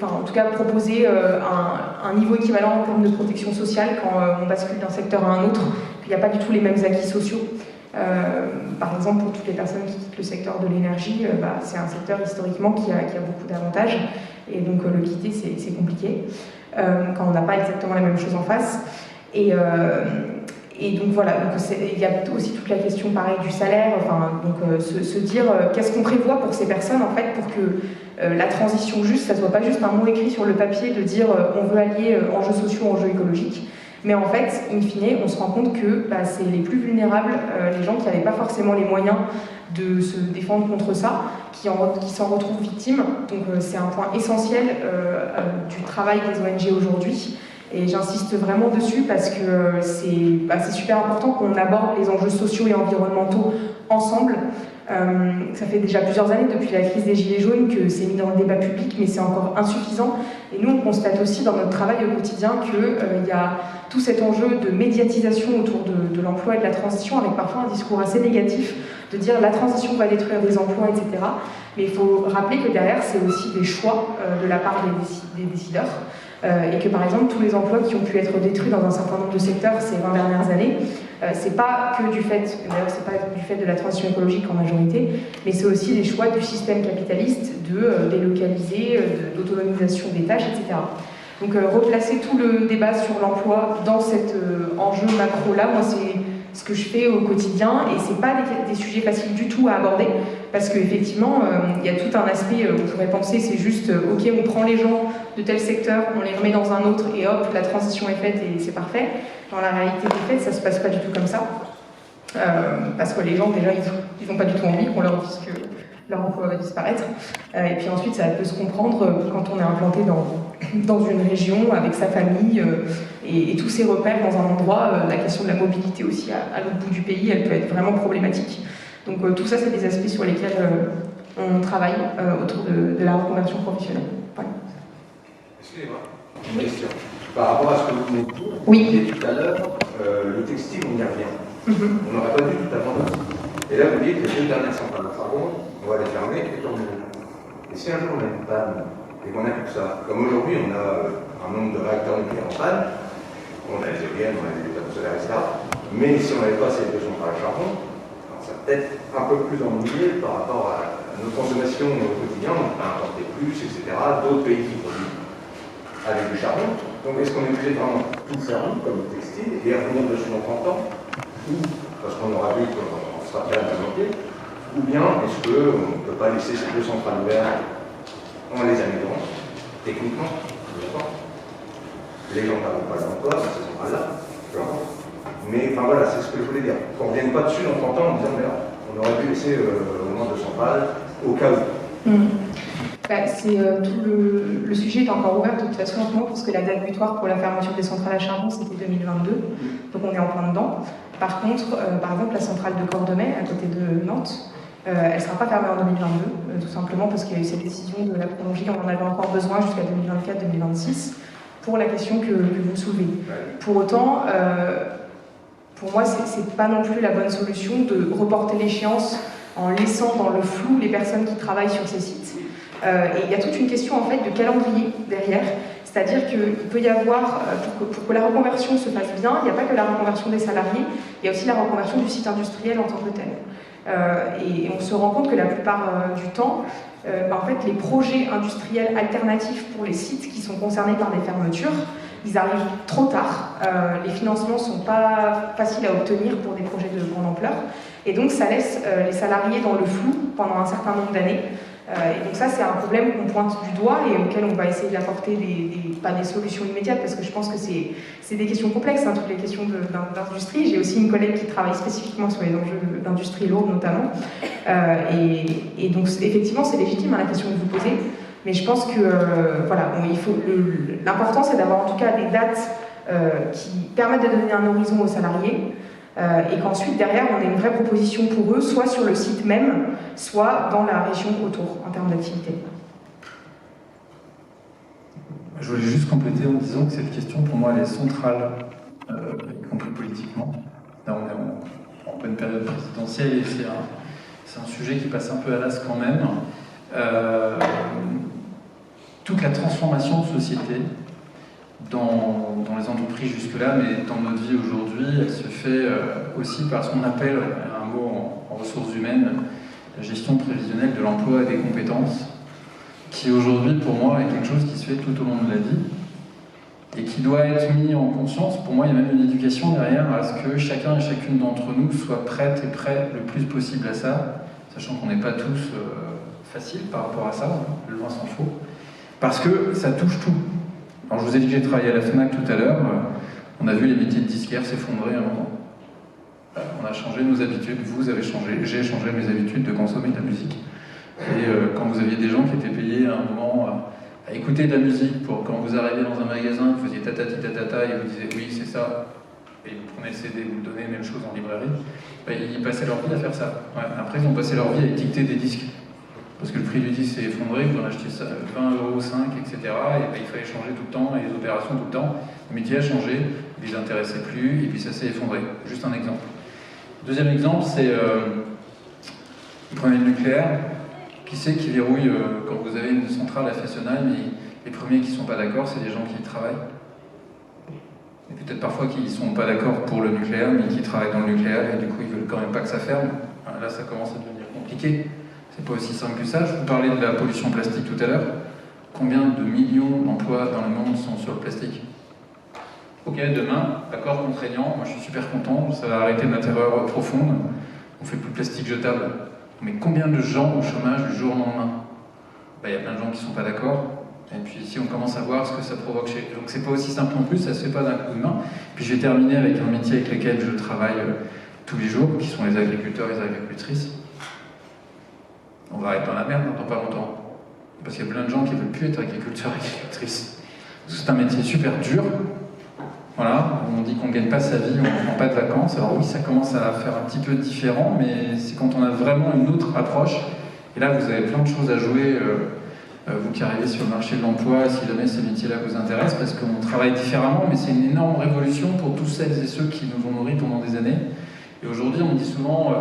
en tout cas proposer un niveau équivalent en termes de protection sociale quand on bascule d'un secteur à un autre, qu'il n'y a pas du tout les mêmes acquis sociaux. Par exemple, pour toutes les personnes qui quittent le secteur de l'énergie, c'est un secteur historiquement qui a beaucoup d'avantages, et donc le quitter c'est compliqué quand on n'a pas exactement la même chose en face. Et donc voilà, il y a aussi toute la question pareil du salaire, se dire qu'est-ce qu'on prévoit pour ces personnes en fait pour que la transition juste, ça ne soit pas juste un mot écrit sur le papier de dire on veut allier enjeux sociaux, enjeux écologiques, mais en fait, in fine, on se rend compte que c'est les plus vulnérables, les gens qui n'avaient pas forcément les moyens de se défendre contre ça, qui s'en retrouvent victimes. Donc c'est un point essentiel du travail des ONG aujourd'hui. Et j'insiste vraiment dessus parce que c'est super important qu'on aborde les enjeux sociaux et environnementaux ensemble. Ça fait déjà plusieurs années, depuis la crise des Gilets jaunes, que c'est mis dans le débat public, mais c'est encore insuffisant. Et nous, on constate aussi dans notre travail au quotidien qu'il y a tout cet enjeu de médiatisation autour de l'emploi et de la transition, avec parfois un discours assez négatif, de dire la transition va détruire des emplois, etc. Mais il faut rappeler que derrière, c'est aussi des choix de la part des décideurs. Et que par exemple tous les emplois qui ont pu être détruits dans un certain nombre de secteurs ces 20 dernières années, c'est pas que du fait, d'ailleurs c'est pas du fait de la transition écologique en majorité, mais c'est aussi des choix du système capitaliste de délocaliser, d'autonomisation des tâches, etc. Donc replacer tout le débat sur l'emploi dans cet enjeu macro-là, moi c'est ce que je fais au quotidien, et c'est pas des sujets faciles du tout à aborder, parce qu'effectivement, il y a tout un aspect, on pourrait penser, c'est juste, ok, on prend les gens de tel secteur, on les remet dans un autre, et hop, la transition est faite et c'est parfait. Dans la réalité des faits, ça se passe pas du tout comme ça, parce que les gens, déjà, ils n'ont pas du tout envie qu'on leur dise que leur emploi va disparaître. Et puis ensuite, ça peut se comprendre quand on est implanté dans une région, avec sa famille, et tous ses repères dans un endroit. La question de la mobilité aussi, à l'autre bout du pays, elle peut être vraiment problématique. Donc tout ça, c'est des aspects sur lesquels on travaille autour de la reconversion professionnelle. Voilà.
Excusez-moi, une question. Par rapport à ce que vous
oui.
disiez tout à l'heure, le textile, on y revient. On n'aurait pas dû tout avant. Et là, vous dites que les deux dernières centrales de charbon, on va les fermer et tourner. Et si un jour on a une panne, et qu'on a tout ça, comme aujourd'hui on a un nombre de réacteurs nucléaires en panne, on a les éoliennes, on a les panneaux solaires, etc. Mais si on n'avait pas ces deux centrales à charbon, ça peut-être un peu plus ennuyé par rapport à nos consommations au quotidien, on peut importer plus, etc. D'autres pays qui produisent avec du charbon. Donc est-ce qu'on est obligé de vraiment tout faire nous, comme le textile, et revenir dessus dans 30 ans, ou parce qu'on aura vu qu'on sera prêt à développer, ou bien est-ce qu'on ne peut pas laisser ces deux centrales ouvertes en les améliorant, techniquement, les gens n'auront pas d'emploi dans ces centrales-là, mais enfin voilà, c'est ce que je voulais dire. Qu'on ne revienne pas dessus dans 30 ans en disant, mais on aurait pu laisser au moins deux centrales au cas où.
Tout le sujet est encore ouvert de toute façon en ce moment, parce que la date butoir pour la fermeture des centrales à charbon, c'était 2022, donc on est en plein dedans. Par contre, par exemple, la centrale de Cordemais, à côté de Nantes, elle ne sera pas fermée en 2022, tout simplement parce qu'il y a eu cette décision de la prolonger, on en avait encore besoin jusqu'à 2024-2026, pour la question que vous soulevez. Pour autant, pour moi, c'est pas non plus la bonne solution de reporter l'échéance en laissant dans le flou les personnes qui travaillent sur ces sites. Et il y a toute une question en fait de calendrier derrière, c'est-à-dire qu'il peut y avoir, pour que la reconversion se fasse bien, il n'y a pas que la reconversion des salariés, il y a aussi la reconversion du site industriel en tant que tel. Et on se rend compte que la plupart du temps, en fait, les projets industriels alternatifs pour les sites qui sont concernés par des fermetures, ils arrivent trop tard. Les financements ne sont pas faciles à obtenir pour des projets de grande ampleur. Et donc, ça laisse les salariés dans le flou pendant un certain nombre d'années. Et donc ça, c'est un problème qu'on pointe du doigt et auquel on va essayer d'apporter pas des solutions immédiates, parce que je pense que c'est des questions complexes, toutes les questions d'industrie. J'ai aussi une collègue qui travaille spécifiquement sur les enjeux d'industrie lourde notamment. Et donc effectivement, c'est légitime la question que vous posez, mais je pense que l'important, c'est d'avoir en tout cas des dates qui permettent de donner un horizon aux salariés. Et qu'ensuite, derrière, on ait une vraie proposition pour eux, soit sur le site même, soit dans la région autour, en termes d'activité.
Je voulais juste compléter en disant que cette question, pour moi, elle est centrale, y compris politiquement. Là, on est en pleine période présidentielle et c'est un sujet qui passe un peu à l'as quand même. Toute la transformation de société dans les entreprises jusque-là, mais dans notre vie aujourd'hui, elle se fait aussi par ce qu'on appelle, un mot en ressources humaines, la gestion prévisionnelle de l'emploi et des compétences, qui aujourd'hui, pour moi, est quelque chose qui se fait tout au long de la vie et qui doit être mis en conscience. Pour moi, il y a même une éducation derrière à ce que chacun et chacune d'entre nous soit prête et prêt le plus possible à ça, sachant qu'on n'est pas tous faciles par rapport à ça, le loin s'en faut, parce que ça touche tout. Alors, je vous ai dit que j'ai travaillé à la FNAC tout à l'heure, on a vu les métiers de disquaire s'effondrer à un moment. On a changé nos habitudes, vous avez changé, j'ai changé mes habitudes de consommer de la musique. Et quand vous aviez des gens qui étaient payés à un moment à écouter de la musique, pour quand vous arriviez dans un magasin, vous faisiez tatati tatata et vous disiez oui c'est ça, et vous prenez le CD, vous le donnez, même chose en librairie, ils passaient leur vie à faire ça. Ouais. Après ils ont passé leur vie à étiqueter des disques. Parce que le prix du disque s'est effondré, vous en achetez 20 €, 5, etc. Et il fallait changer tout le temps, et les opérations tout le temps. Le métier a changé, il les intéressait plus, et puis ça s'est effondré. Juste un exemple. Deuxième exemple, c'est vous prenez le nucléaire. Qui c'est qui verrouille quand vous avez une centrale à Fessenheim et les premiers qui ne sont pas d'accord, c'est des gens qui y travaillent. Et peut-être parfois qui ne sont pas d'accord pour le nucléaire, mais qui travaillent dans le nucléaire et du coup ils ne veulent quand même pas que ça ferme. Là, ça commence à devenir compliqué. C'est pas aussi simple que ça. Je vous parlais de la pollution plastique tout à l'heure. Combien de millions d'emplois dans le monde sont sur le plastique? Ok, demain, accord contraignant, moi je suis super content, ça va arrêter ma terreur profonde. On fait plus de plastique jetable. Mais combien de gens au chômage du jour au lendemain? Il y a plein de gens qui ne sont pas d'accord. Et puis ici, on commence à voir ce que ça provoque chez eux. Donc c'est pas aussi simple non plus, ça se fait pas d'un coup de main. Puis je vais terminer avec un métier avec lequel je travaille tous les jours, qui sont les agriculteurs et les agricultrices. On va être dans la merde dans pas longtemps. Parce qu'il y a plein de gens qui ne veulent plus être agriculteurs et agricultrices. C'est un métier super dur. Voilà, on dit qu'on ne gagne pas sa vie, on ne prend pas de vacances. Alors oui, ça commence à faire un petit peu différent, mais c'est quand on a vraiment une autre approche. Et là, vous avez plein de choses à jouer, vous qui arrivez sur le marché de l'emploi, si jamais ces métiers-là vous intéressent, parce qu'on travaille différemment, mais c'est une énorme révolution pour tous celles et ceux qui nous ont nourris pendant des années. Et aujourd'hui, on dit souvent,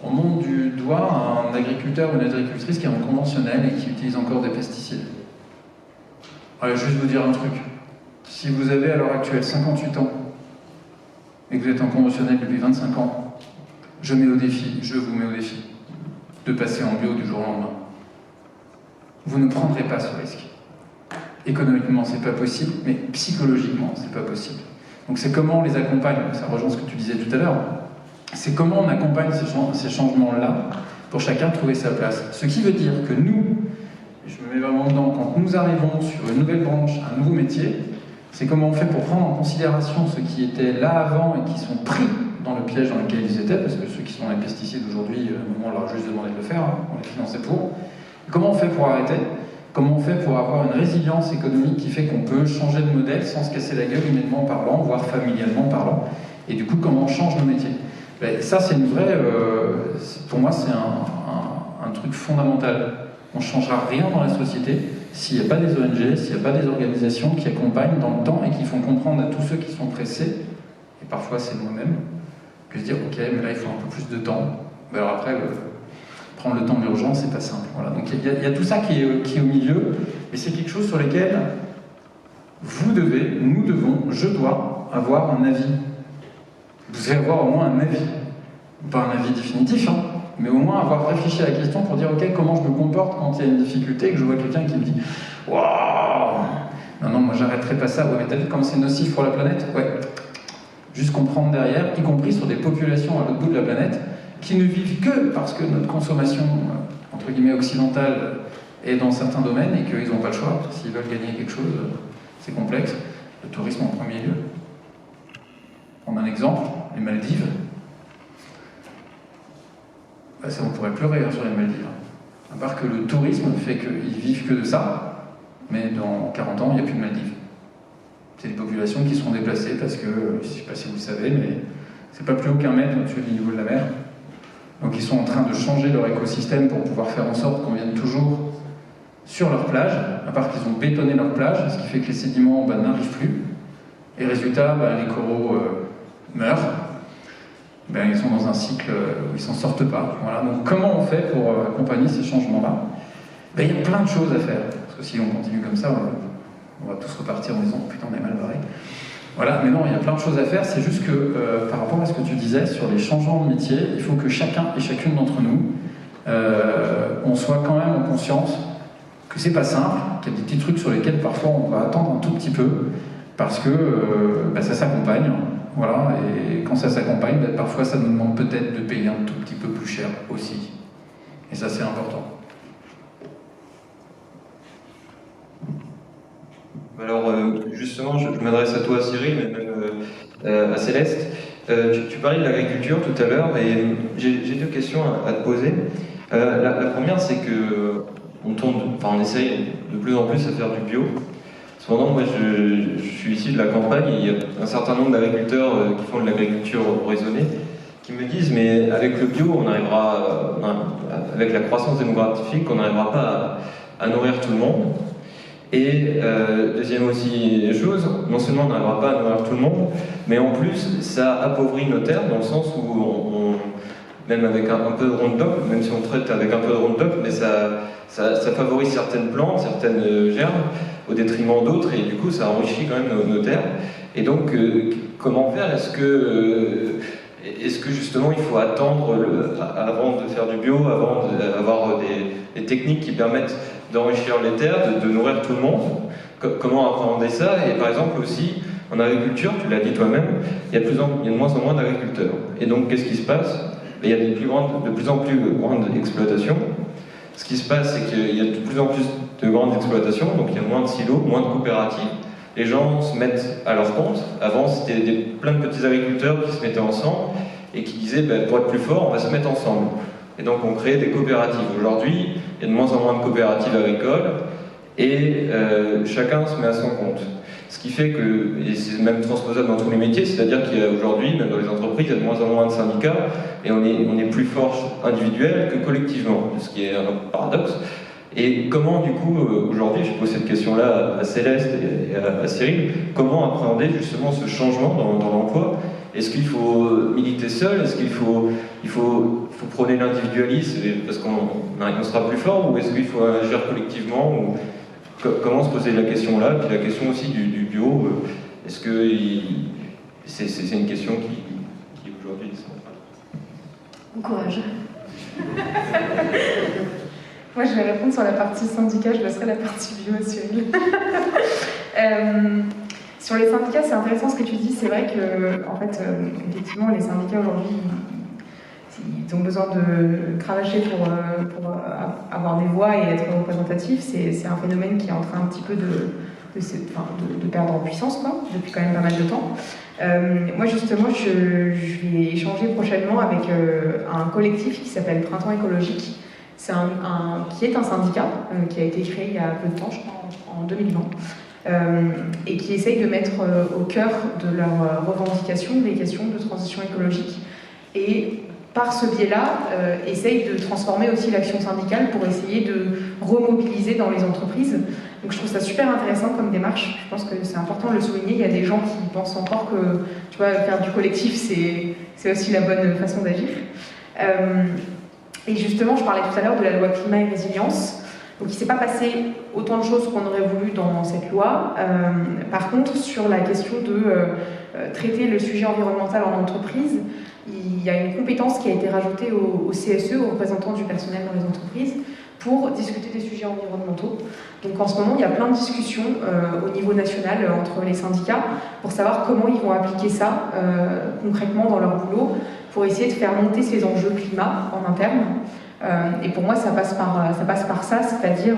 on monte du doigt à un agriculteur ou une agricultrice qui est en conventionnel et qui utilise encore des pesticides. Alors, je vais juste vous dire un truc. Si vous avez à l'heure actuelle 58 ans et que vous êtes en conventionnel depuis 25 ans, je vous mets au défi de passer en bio du jour au lendemain. Vous ne prendrez pas ce risque. Économiquement, c'est pas possible, mais psychologiquement, c'est pas possible. Donc c'est comment on les accompagne, ça rejoint ce que tu disais tout à l'heure, c'est comment on accompagne ces changements-là pour chacun trouver sa place. Ce qui veut dire que nous, je me mets vraiment dedans, quand nous arrivons sur une nouvelle branche, un nouveau métier, c'est comment on fait pour prendre en considération ceux qui étaient là avant et qui sont pris dans le piège dans lequel ils étaient, parce que ceux qui sont dans les pesticides aujourd'hui, on leur a juste demandé de le faire, on les finançait pour. Et comment on fait pour arrêter? Comment on fait pour avoir une résilience économique qui fait qu'on peut changer de modèle sans se casser la gueule humainement parlant, voire familialement parlant? Et du coup, comment on change nos métiers? Ça, c'est une vraie... pour moi, c'est un truc fondamental. On ne changera rien dans la société s'il n'y a pas des ONG, s'il n'y a pas des organisations qui accompagnent dans le temps et qui font comprendre à tous ceux qui sont pressés, et parfois c'est moi-même, que se dire ok, mais là il faut un peu plus de temps. Mais alors après, prendre le temps de l'urgence, c'est pas simple. Voilà. Donc il y a tout ça qui est au milieu, mais c'est quelque chose sur lequel vous devez, nous devons, je dois avoir un avis. Vous devez avoir au moins un avis. Pas un avis définitif, hein, mais au moins avoir réfléchi à la question pour dire ok, comment je me comporte quand il y a une difficulté et que je vois quelqu'un qui me dit waouh, non, moi j'arrêterai pas ça. Ouais, mais t'as vu comme c'est nocif pour la planète? Ouais. Juste comprendre derrière, y compris sur des populations à l'autre bout de la planète qui ne vivent que parce que notre consommation entre guillemets occidentale est dans certains domaines et qu'ils n'ont pas le choix. S'ils veulent gagner quelque chose, c'est complexe. Le tourisme en premier lieu. On a un exemple, les Maldives. Ça, on pourrait pleurer sur les Maldives. À part que le tourisme fait qu'ils vivent que de ça, mais dans 40 ans, il n'y a plus de Maldives. C'est des populations qui seront déplacées parce que, je ne sais pas si vous le savez, mais c'est pas plus haut qu'un mètre au-dessus du niveau de la mer. Donc ils sont en train de changer leur écosystème pour pouvoir faire en sorte qu'on vienne toujours sur leur plage, à part qu'ils ont bétonné leur plage, ce qui fait que les sédiments n'arrivent plus. Et résultat, les coraux meurent. Ils sont dans un cycle où ils s'en sortent pas. Voilà. Donc comment on fait pour accompagner ces changements-là? Il y a plein de choses à faire. Parce que si on continue comme ça, on va tous repartir en disant « putain, on est mal barré ». Voilà, mais non, il y a plein de choses à faire. C'est juste que par rapport à ce que tu disais sur les changements de métier, il faut que chacun et chacune d'entre nous, on soit quand même en conscience que c'est pas simple, qu'il y a des petits trucs sur lesquels parfois on va attendre un tout petit peu, parce que ça s'accompagne. Voilà, et quand ça s'accompagne, parfois ça nous demande peut-être de payer un tout petit peu plus cher aussi. Et ça, c'est important.
Alors, justement, je m'adresse à toi, Cyril, mais même à Céleste. Tu parlais de l'agriculture tout à l'heure, et j'ai deux questions à te poser. La première, c'est que on essaye de plus en plus à faire du bio. Cependant, moi, je suis issu de la campagne, et il y a un certain nombre d'agriculteurs qui font de l'agriculture raisonnée, qui me disent, mais avec le bio, on arrivera, avec la croissance démographique, on n'arrivera pas à nourrir tout le monde. Et deuxième aussi chose, non seulement on n'arrivera pas à nourrir tout le monde, mais en plus, ça appauvrit nos terres, dans le sens où même avec un peu de Roundup, même si on traite avec un peu de Roundup, mais ça favorise certaines plantes, certaines gerbes, au détriment d'autres, et du coup ça enrichit quand même nos terres. Et donc, comment faire? Est-ce que justement il faut attendre avant de faire du bio, avant d'avoir des techniques qui permettent d'enrichir les terres, de nourrir tout le monde? Comment appréhender ça? Et par exemple aussi, en agriculture, tu l'as dit toi-même, il y a de moins en moins d'agriculteurs. Et donc qu'est-ce qui se passe? Il y a de plus en plus grandes exploitations. Ce qui se passe, c'est qu'il y a de plus en plus de grandes exploitations, donc il y a moins de silos, moins de coopératives. Les gens se mettent à leur compte. Avant, c'était plein de petits agriculteurs qui se mettaient ensemble et qui disaient, pour être plus fort, on va se mettre ensemble. Et donc on crée des coopératives. Aujourd'hui, il y a de moins en moins de coopératives agricoles et chacun se met à son compte. Ce qui fait que, et c'est même transposable dans tous les métiers, c'est-à-dire qu'il y a aujourd'hui, même dans les entreprises, il y a de moins en moins de syndicats et on est plus fort individuel que collectivement, ce qui est un paradoxe. Et comment, du coup, aujourd'hui, je pose cette question-là à Céleste et à Cyril, comment appréhender justement ce changement dans l'emploi? Est-ce qu'il faut militer seul? Est-ce qu'il faut prôner l'individualisme parce qu'on sera plus fort? Ou est-ce qu'il faut agir collectivement? Comment se poser la question-là? Puis la question aussi du bio, est-ce que c'est une question qui aujourd'hui...
Bon courage.
Moi, je vais répondre sur la partie syndicat, je laisserai la partie bio à Cyril. Sur les syndicats, c'est intéressant ce que tu dis. C'est vrai que, en fait, effectivement, les syndicats aujourd'hui, ils ont besoin de cravacher pour avoir des voix et être représentatifs. C'est un phénomène qui est en train un petit peu de perdre en puissance, quoi, depuis quand même pas mal de temps. Moi, justement, je vais échanger prochainement avec un collectif qui s'appelle Printemps écologique. Qui est un syndicat qui a été créé il y a peu de temps, je crois, en 2020, et qui essaye de mettre au cœur de leurs revendications des questions de transition écologique. Et par ce biais-là, essaye de transformer aussi l'action syndicale pour essayer de remobiliser dans les entreprises. Donc je trouve ça super intéressant comme démarche. Je pense que c'est important de le souligner. Il y a des gens qui pensent encore que, tu vois, faire du collectif, c'est aussi la bonne façon d'agir. Et justement, je parlais tout à l'heure de la loi climat et résilience. Donc il ne s'est pas passé autant de choses qu'on aurait voulu dans cette loi. Par contre, sur la question de traiter le sujet environnemental en entreprise, il y a une compétence qui a été rajoutée au CSE, aux représentants du personnel dans les entreprises, pour discuter des sujets environnementaux. Donc en ce moment, il y a plein de discussions au niveau national entre les syndicats pour savoir comment ils vont appliquer ça concrètement dans leur boulot, pour essayer de faire monter ces enjeux climat en interne. Et pour moi, ça passe par ça, c'est-à-dire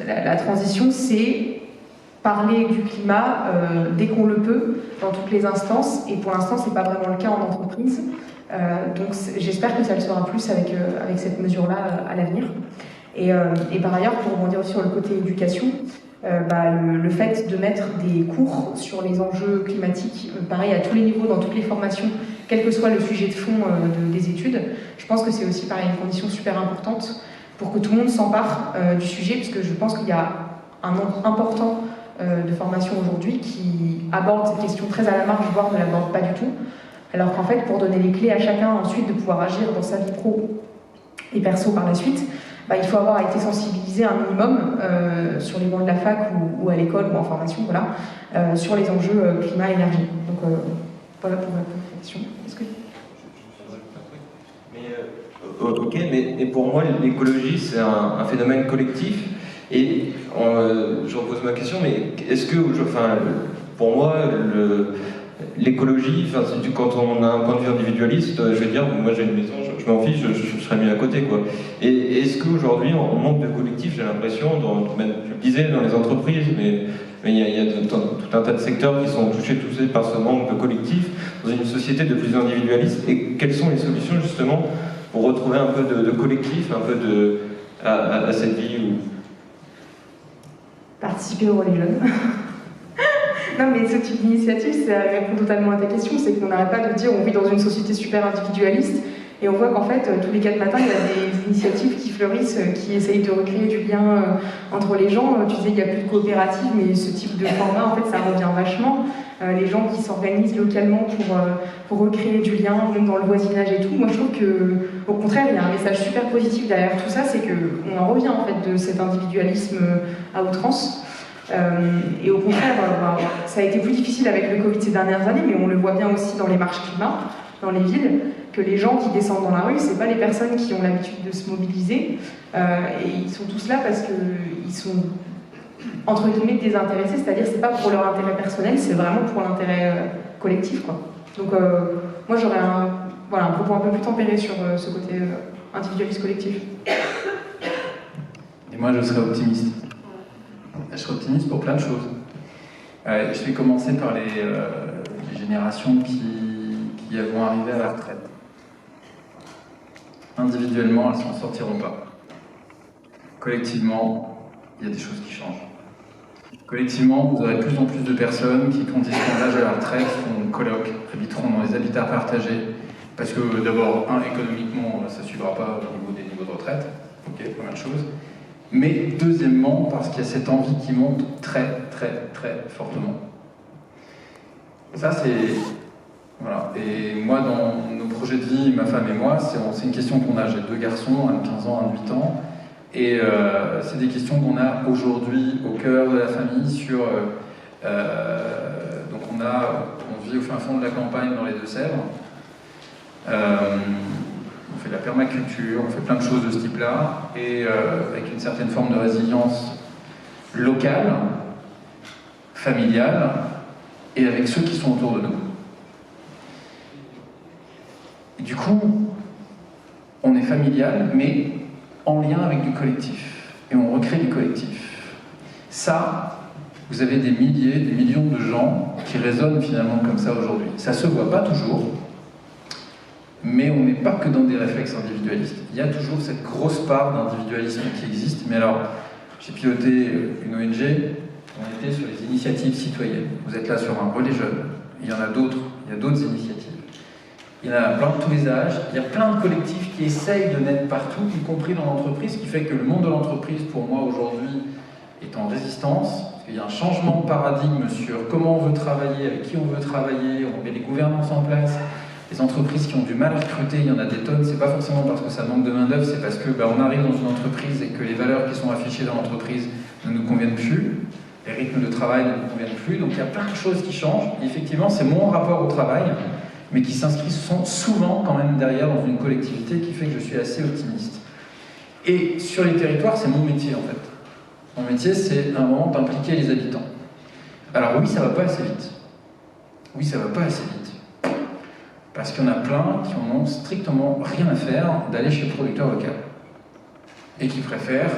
la transition, c'est parler du climat dès qu'on le peut, dans toutes les instances, et pour l'instant, c'est pas vraiment le cas en entreprise. Donc j'espère que ça le sera plus avec cette mesure-là à l'avenir. Et par ailleurs, pour rebondir aussi sur le côté éducation, le fait de mettre des cours sur les enjeux climatiques, pareil à tous les niveaux, dans toutes les formations, quel que soit le sujet de fond des études, je pense que c'est aussi pareil une condition super importante pour que tout le monde s'empare du sujet, puisque je pense qu'il y a un nombre important de formations aujourd'hui qui abordent ces questions très à la marge, voire ne l'abordent pas du tout, alors qu'en fait, pour donner les clés à chacun ensuite de pouvoir agir dans sa vie pro et perso par la suite, il faut avoir été sensibilisé un minimum sur les bancs de la fac ou à l'école ou en formation, voilà, sur les enjeux climat-énergie. Donc voilà pour ma réflexion. Est-ce que...
Ok, mais pour moi, l'écologie, c'est un phénomène collectif. Et je repose ma question, mais est-ce que, pour moi, l'écologie, quand on a un point de vue individualiste, je vais dire, moi j'ai une maison, je m'en fiche, je serais mieux à côté, quoi. Et est-ce qu'aujourd'hui, on manque de collectif, j'ai l'impression, je le disais, dans les entreprises, mais il y a tout un tas de secteurs qui sont touchés par ce manque de collectif, dans une société de plus individualiste. Et quelles sont les solutions, justement, pour retrouver un peu de collectif, un peu à cette vie où...
Participer au relais jeunes. Non, mais ce type d'initiative, ça répond totalement à ta question, c'est qu'on n'arrête pas de dire on vit dans une société super individualiste, et on voit qu'en fait, tous les 4 matins, il y a des initiatives qui fleurissent, qui essayent de recréer du lien entre les gens. Tu disais, il n'y a plus de coopérative, mais ce type de format, en fait, ça revient vachement. Les gens qui s'organisent localement pour recréer du lien, même dans le voisinage et tout. Moi, je trouve qu'au contraire, il y a un message super positif derrière tout ça, c'est qu'on en revient, en fait, de cet individualisme à outrance. Et au contraire, ça a été plus difficile avec le Covid ces dernières années, mais on le voit bien aussi dans les marches climat, dans les villes, que les gens qui descendent dans la rue, c'est pas les personnes qui ont l'habitude de se mobiliser, et ils sont tous là parce qu'ils sont entre guillemets désintéressés, c'est-à-dire c'est pas pour leur intérêt personnel, c'est vraiment pour l'intérêt collectif, quoi. Donc moi j'aurais un propos un peu plus tempéré sur ce côté individualiste collectif.
Et moi je serais optimiste. Je serais optimiste pour plein de choses. Je vais commencer par les générations qui vont arriver à la retraite. Individuellement, elles ne s'en sortiront pas. Collectivement, il y a des choses qui changent. Collectivement, vous aurez de plus en plus de personnes qui, quand ils seront l'âge à la retraite, feront colloque, habiteront dans les habitats partagés, parce que d'abord, économiquement, ça ne suivra pas au niveau des niveaux de retraite, ok, première chose. Mais deuxièmement, parce qu'il y a cette envie qui monte très, très, très fortement. Ça, c'est... Voilà. Et moi, dans nos projets de vie, ma femme et moi, c'est une question qu'on a. J'ai 2 garçons, un de 15 ans, un de 8 ans. Et c'est des questions qu'on a aujourd'hui au cœur de la famille sur... donc on vit au fin fond de la campagne dans les Deux-Sèvres. On fait de la permaculture, on fait plein de choses de ce type-là, et avec une certaine forme de résilience locale, familiale, et avec ceux qui sont autour de nous. Et du coup, on est familial, mais en lien avec du collectif, et on recrée du collectif. Ça, vous avez des milliers, des millions de gens qui résonnent finalement comme ça aujourd'hui. Ça se voit pas toujours, mais on n'est pas que dans des réflexes individualistes. Il y a toujours cette grosse part d'individualisme qui existe. Mais alors, j'ai piloté une ONG, on était sur les initiatives citoyennes. Vous êtes là sur un relais jeune, il y en a d'autres, il y a d'autres initiatives. Il y en a plein de tous les âges, il y a plein de collectifs qui essayent de naître partout, y compris dans l'entreprise, ce qui fait que le monde de l'entreprise, pour moi, aujourd'hui, est en résistance. Il y a un changement de paradigme sur comment on veut travailler, avec qui on veut travailler, on met les gouvernances en place. Les entreprises qui ont du mal à recruter, il y en a des tonnes, c'est pas forcément parce que ça manque de main-d'œuvre, c'est parce que on arrive dans une entreprise et que les valeurs qui sont affichées dans l'entreprise ne nous conviennent plus, les rythmes de travail ne nous conviennent plus, donc il y a plein de choses qui changent. Et effectivement, c'est mon rapport au travail, mais qui s'inscrit souvent quand même derrière dans une collectivité qui fait que je suis assez optimiste. Et sur les territoires, c'est mon métier en fait. Mon métier, c'est un moment d'impliquer les habitants. Alors oui, ça va pas assez vite. Oui, ça va pas assez vite. Parce qu'il y en a plein qui n'en ont strictement rien à faire d'aller chez le producteur local. Et qui préfèrent,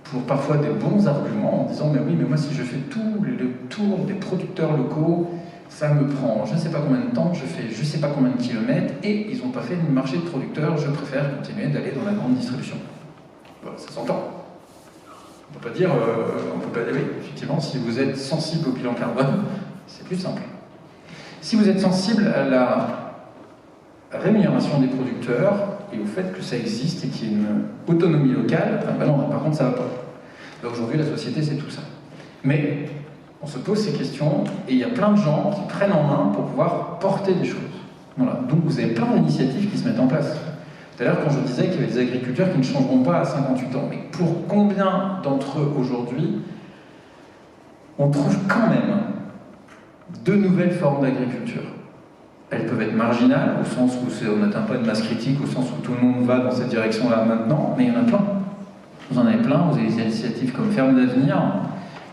pour parfois des bons arguments, en disant « mais oui, mais moi si je fais tout le tour des producteurs locaux, ça me prend je ne sais pas combien de temps, je fais je ne sais pas combien de kilomètres, et ils n'ont pas fait le marché de producteurs, je préfère continuer d'aller dans la grande distribution. » Bon, ça s'entend. On peut pas dire, oui, effectivement, si vous êtes sensible au bilan carbone, c'est plus simple. Si vous êtes sensible à rémunération des producteurs et au fait que ça existe et qu'il y ait une autonomie locale, ben non, par contre ça va pas. Là, aujourd'hui, la société, c'est tout ça. Mais on se pose ces questions et il y a plein de gens qui prennent en main pour pouvoir porter des choses. Voilà. Donc vous avez plein d'initiatives qui se mettent en place. Tout à l'heure, quand je disais qu'il y avait des agriculteurs qui ne changeront pas à 58 ans, mais pour combien d'entre eux aujourd'hui, on trouve quand même de nouvelles formes d'agriculture? Elles peuvent être marginales, au sens où on n'atteint pas une masse critique, au sens où tout le monde va dans cette direction-là maintenant, mais il y en a plein. Vous en avez plein, vous avez des initiatives comme Ferme d'Avenir,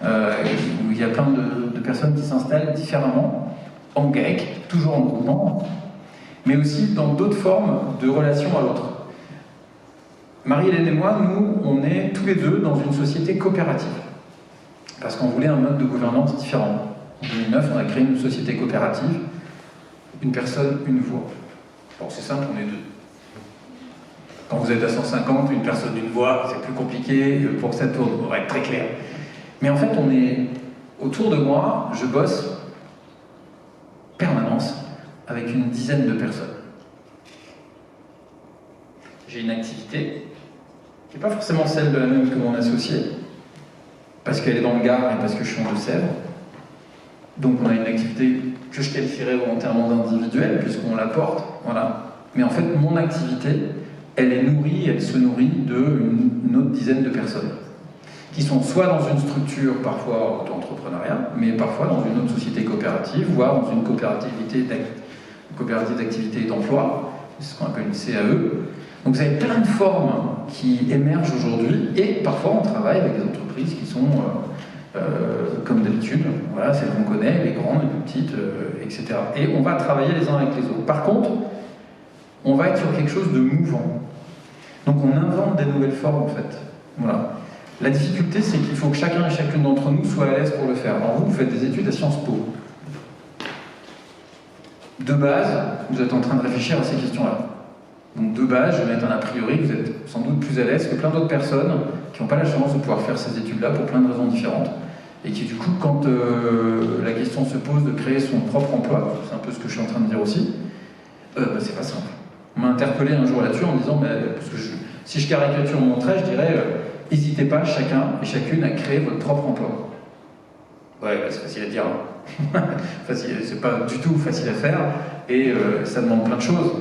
où il y a plein de personnes qui s'installent différemment, en GAEC, toujours en groupement, mais aussi dans d'autres formes de relation à l'autre. Marie-Hélène et moi, nous, on est tous les deux dans une société coopérative, parce qu'on voulait un mode de gouvernance différent. En 2009, on a créé une société coopérative, une personne, une voix. Bon, c'est simple, on est deux. Quand vous êtes à 150, une personne, une voix, c'est plus compliqué pour que ça tourne, on va être très clair. Mais en fait, on est autour de moi, je bosse permanence avec une dizaine de personnes. J'ai une activité qui n'est pas forcément celle de la même que mon associé, parce qu'elle est dans le Gard et parce que je suis en Deux-Sèvres. Donc on a une activité que je qualifierais volontairement d'individuelle, puisqu'on la porte, voilà. Mais en fait, mon activité, elle se nourrit d'une autre dizaine de personnes, qui sont soit dans une structure, parfois auto-entrepreneuriat, mais parfois dans une autre société coopérative, voire dans une coopérative d'activité et d'emploi, c'est ce qu'on appelle une CAE. Donc vous avez plein de formes qui émergent aujourd'hui, et parfois on travaille avec des entreprises qui sont, comme d'habitude, voilà, celles qu'on connaît, les grandes, les plus petites, etc. Et on va travailler les uns avec les autres. Par contre, on va être sur quelque chose de mouvant. Donc on invente des nouvelles formes en fait. Voilà. La difficulté, c'est qu'il faut que chacun et chacune d'entre nous soit à l'aise pour le faire. Alors vous faites des études à Sciences Po. De base, vous êtes en train de réfléchir à ces questions-là. Donc de base, je vais mettre un a priori, vous êtes sans doute plus à l'aise que plein d'autres personnes qui n'ont pas la chance de pouvoir faire ces études-là pour plein de raisons différentes. Et qui du coup, quand la question se pose de créer son propre emploi, c'est un peu ce que je suis en train de dire aussi, c'est pas simple. On m'a interpellé un jour là-dessus en disant, parce que si je caricature mon trait, je dirais, n'hésitez pas chacun et chacune à créer votre propre emploi. Ouais, c'est facile à dire. Hein. C'est pas du tout facile à faire, et ça demande plein de choses.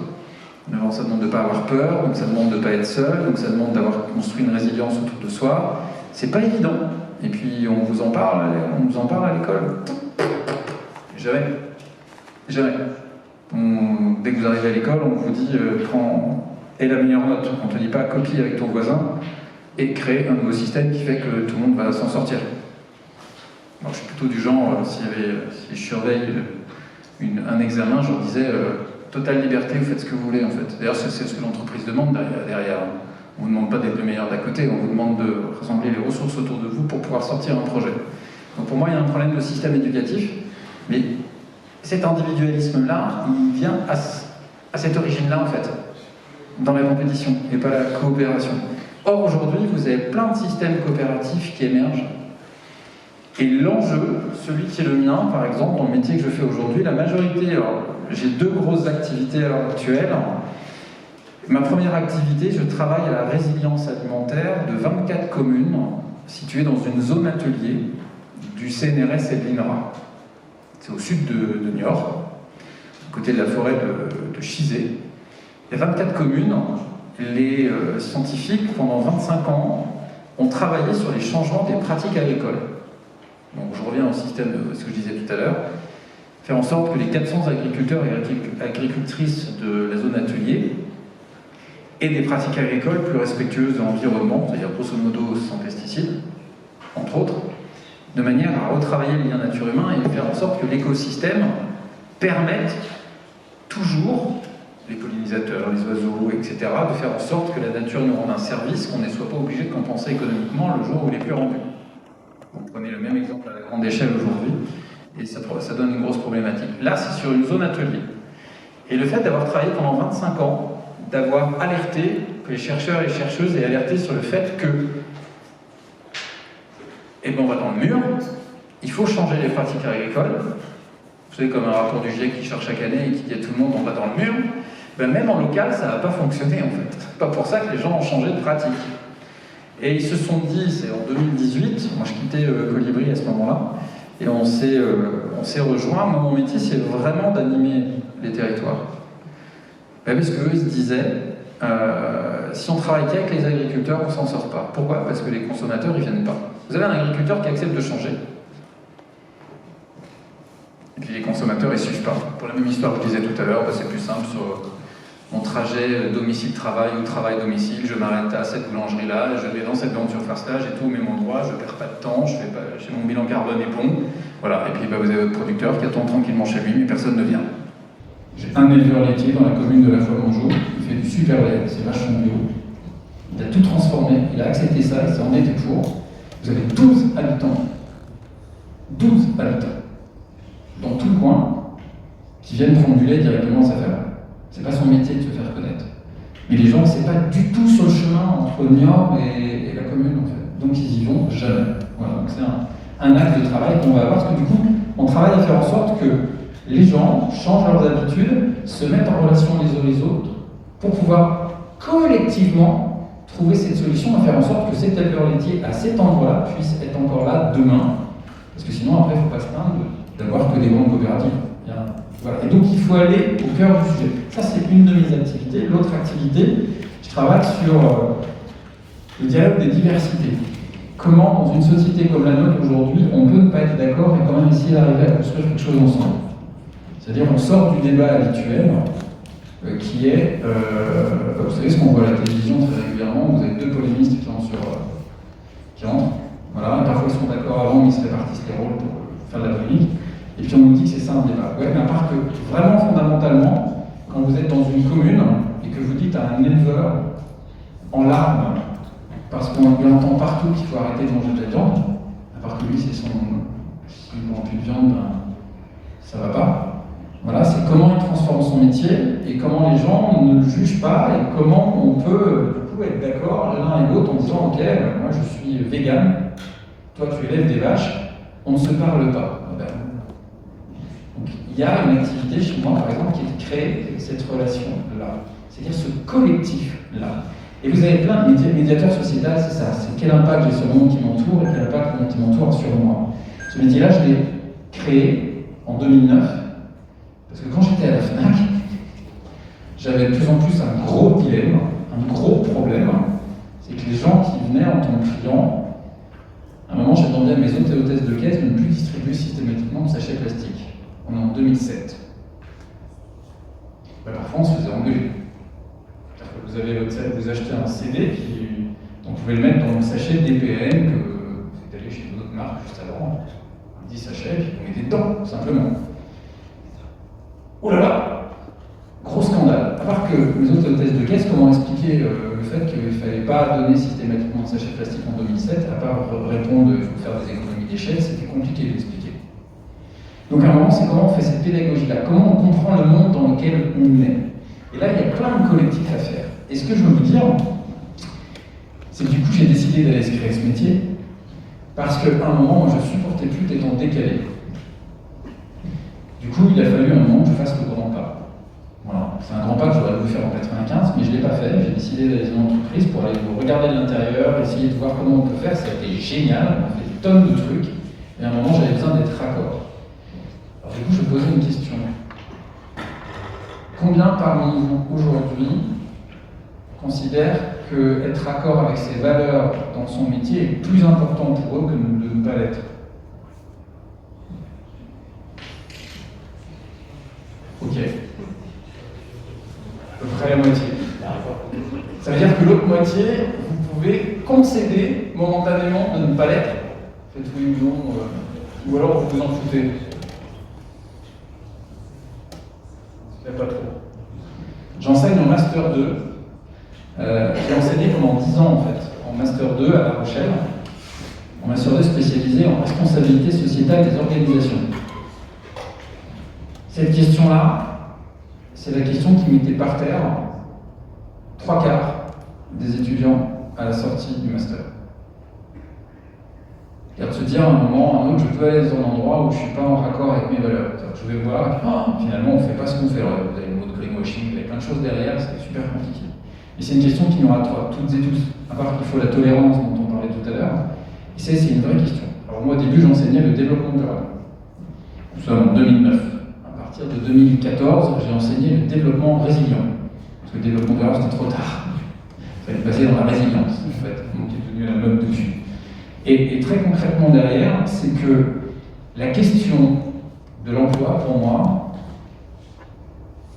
D'abord, ça demande de ne pas avoir peur, donc ça demande de ne pas être seul, donc ça demande d'avoir construit une résilience autour de soi. C'est pas évident. Et puis on nous en parle à l'école. Jamais. Dès que vous arrivez à l'école, on vous dit et la meilleure note. On ne te dit pas copie avec ton voisin et créer un nouveau système qui fait que tout le monde va s'en sortir. Alors, je suis plutôt du genre, si je surveille un examen, je leur disais totale liberté, vous faites ce que vous voulez en fait. D'ailleurs, c'est ce que l'entreprise demande derrière. On ne vous demande pas d'être le meilleur d'à côté, on vous demande de rassembler les ressources autour de vous pour pouvoir sortir un projet. Donc pour moi, il y a un problème de système éducatif, mais cet individualisme-là, il vient à cette origine-là en fait, dans la compétition et pas la coopération. Or aujourd'hui, vous avez plein de systèmes coopératifs qui émergent. Et l'enjeu, celui qui est le mien, par exemple, dans le métier que je fais aujourd'hui, la majorité, alors j'ai 2 grosses activités à l'heure actuelle. Ma première activité, je travaille à la résilience alimentaire de 24 communes situées dans une zone atelier du CNRS et de l'INRA. C'est au sud de Niort, à côté de la forêt de Chizé. Il y a 24 communes. Les scientifiques, pendant 25 ans, ont travaillé sur les changements des pratiques agricoles. Donc je reviens au système de ce que je disais tout à l'heure. Faire en sorte que les 400 agriculteurs et agricultrices de la zone atelier aient des pratiques agricoles plus respectueuses de l'environnement, c'est-à-dire grosso modo sans pesticides, entre autres, de manière à retravailler le lien nature-humain et faire en sorte que l'écosystème permette toujours, les pollinisateurs, les oiseaux, etc., de faire en sorte que la nature nous rende un service, qu'on ne soit pas obligé de compenser économiquement le jour où il n'est plus rendu. Vous prenez le même exemple à la grande échelle aujourd'hui, et ça donne une grosse problématique. Là, c'est sur une zone atelier. Et le fait d'avoir travaillé pendant 25 ans, d'avoir alerté, que les chercheurs et les chercheuses aient alerté sur le fait que, on va dans le mur, il faut changer les pratiques agricoles. Vous savez, comme un rapport du GIEC qui sort chaque année et qui dit à tout le monde, on va dans le mur. Ben, même en local, ça n'a pas fonctionné en fait. C'est pas pour ça que les gens ont changé de pratique. Et ils se sont dit, c'est en 2018, moi je quittais Colibri à ce moment-là, et on s'est rejoints. Moi, mon métier, c'est vraiment d'animer les territoires. Ben, parce qu'eux, ils se disaient, si on travaille qu'avec les agriculteurs, on s'en sort pas. Pourquoi? Parce que les consommateurs, ils viennent pas. Vous avez un agriculteur qui accepte de changer. Et puis les consommateurs, ils suivent pas. Pour la même histoire que je disais tout à l'heure, ben, c'est plus simple sur mon trajet domicile-travail ou travail-domicile, je m'arrête à cette boulangerie-là, je vais dans cette grande surface-là, j'ai tout au même endroit, je perds pas de temps, j'ai mon bilan carbone est bon. Voilà. Et puis ben, vous avez votre producteur qui attend tranquillement chez lui, mais personne ne vient. J'ai un éleveur laitier dans la commune de La Foix-Mongeau, il fait du super lait, c'est vachement bio. Il a tout transformé, il a accepté ça, il s'est endetté pour. Vous avez 12 habitants. 12 habitants. Dans tout le coin, qui viennent prendre du lait directement à sa ferme. C'est pas son métier de se faire connaître. Mais les gens, c'est pas du tout sur le chemin entre Niort et la commune, en fait. Donc ils y vont jamais. Voilà, donc c'est un acte de travail qu'on va avoir, parce que du coup, on travaille à faire en sorte que les gens changent leurs habitudes, se mettent en relation les uns les autres, pour pouvoir collectivement trouver cette solution, à faire en sorte que cet éleveur laitier à cet endroit-là puisse être encore là demain. Parce que sinon, après, il ne faut pas se plaindre d'avoir que des grandes coopératives. Voilà. Et donc, il faut aller au cœur du sujet. Ça, c'est une de mes activités. L'autre activité, je travaille sur le dialogue des diversités. Comment, dans une société comme la nôtre aujourd'hui, on peut ne pas être d'accord et quand même essayer d'arriver à construire quelque chose ensemble. C'est-à-dire, on sort du débat habituel qui est, vous savez ce qu'on voit à la télévision très régulièrement, vous avez deux polémistes qui entrent, voilà, et parfois ils sont d'accord avant, mais ils se répartissent les rôles pour faire de la polémique, et puis on nous dit que c'est ça un débat. Ouais, mais à part que vraiment fondamentalement, quand vous êtes dans une commune et que vous dites à un éleveur en larmes, parce qu'on lui entend partout qu'il faut arrêter de manger de la viande, à part que lui c'est s'il ne mange plus de viande, ben, ça va pas. Voilà, c'est comment il transforme son métier et comment les gens ne le jugent pas et comment on peut du coup, être d'accord l'un et l'autre en disant ok, moi je suis vegan, toi tu élèves des vaches, on ne se parle pas. Donc il y a une activité chez moi par exemple qui est de créer cette relation-là, c'est-à-dire ce collectif-là. Et vous avez plein de médiateurs sociétals, c'est ça, c'est quel impact j'ai sur le monde qui m'entoure et quel impact le monde qui m'entoure sur moi. Ce métier-là, je l'ai créé en 2009. Parce que quand j'étais à la FNAC, j'avais de plus en plus un gros dilemme, un gros problème, c'est que les gens qui venaient en tant que clients, à un moment j'ai demandé à mes hôtes et hôtesses de caisse de ne plus distribuer systématiquement de sachets plastiques. On est en 2007. Ben, parfois on se faisait engueuler. Vous avez vous achetez un CD, donc vous pouvez le mettre dans le sachet DPM que vous êtes allé chez une autre marque juste avant, 10 sachets, puis vous mettez dedans, tout simplement. Oh là là, gros scandale. À part que mes autres hôtesses de caisse, comment expliquer le fait qu'il ne fallait pas donner systématiquement de sachets plastiques en 2007, à part répondre qu'il faut faire des économies d'échelle, c'était compliqué d'expliquer. Donc à un moment, c'est comment on fait cette pédagogie-là, comment on comprend le monde dans lequel on est. Et là, il y a plein de collectifs à faire. Et ce que je veux vous dire, c'est que du coup, j'ai décidé d'aller créer ce métier, parce qu'à un moment, moi, je ne supportais plus d'être en décalé. Du coup, il a fallu un moment que je fasse le grand pas. Voilà. C'est un grand pas que j'aurais voulu faire en 95, mais je ne l'ai pas fait. J'ai décidé d'aller dans une entreprise pour aller regarder de l'intérieur, essayer de voir comment on peut faire. Ça a été génial, on a fait des tonnes de trucs. Et à un moment, j'avais besoin d'être raccord. Alors du coup, je posais une question. Combien parmi vous, aujourd'hui, considèrent qu'être raccord avec ses valeurs dans son métier est plus important pour eux que de ne pas l'être? Ok. À peu près la moitié. Ça veut dire que l'autre moitié, vous pouvez concéder momentanément de ne pas l'être. Faites oui ou non, ou alors vous vous en foutez. Il n'y a pas trop. J'enseigne en Master 2. J'ai enseigné pendant 10 ans en fait, en Master 2 à La Rochelle. En Master 2 spécialisé en responsabilité sociétale des organisations. Cette question-là, c'est la question qui mettait par terre 3/4 des étudiants à la sortie du master. C'est-à-dire de se dire à un moment ou à un autre, je peux aller dans un endroit où je ne suis pas en raccord avec mes valeurs. Je vais voir, finalement on ne fait pas ce qu'on fait. Vous avez le mot de greenwashing, vous avez plein plein de choses derrière, c'est super compliqué. Et c'est une question qui nous rattrape toutes et tous, à part qu'il faut la tolérance dont on parlait tout à l'heure. Et c'est une vraie question. Alors moi au début j'enseignais le développement durable. Nous sommes en 2009. À partir de 2014, j'ai enseigné le développement résilient. Parce que le développement durable c'était trop tard. Il fallait passer dans la résilience, en fait, donc qui est devenu la mode depuis. Et très concrètement derrière, c'est que la question de l'emploi, pour moi,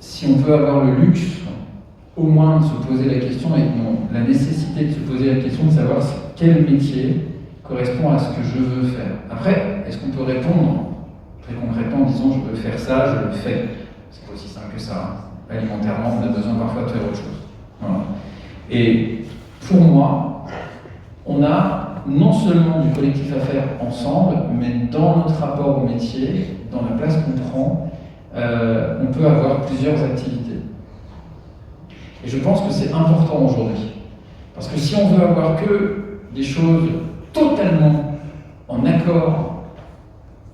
si on peut avoir le luxe, au moins de se poser la question, et non, la nécessité de se poser la question de savoir quel métier correspond à ce que je veux faire. Après, est-ce qu'on peut répondre très concrètement en disant je veux faire ça, je le fais? C'est pas aussi simple que ça. Hein. Alimentairement, on a besoin parfois de faire autre chose. Voilà. Et pour moi, on a non seulement du collectif à faire ensemble, mais dans notre rapport au métier, dans la place qu'on prend, on peut avoir plusieurs activités. Et je pense que c'est important aujourd'hui. Parce que si on veut avoir que des choses totalement en accord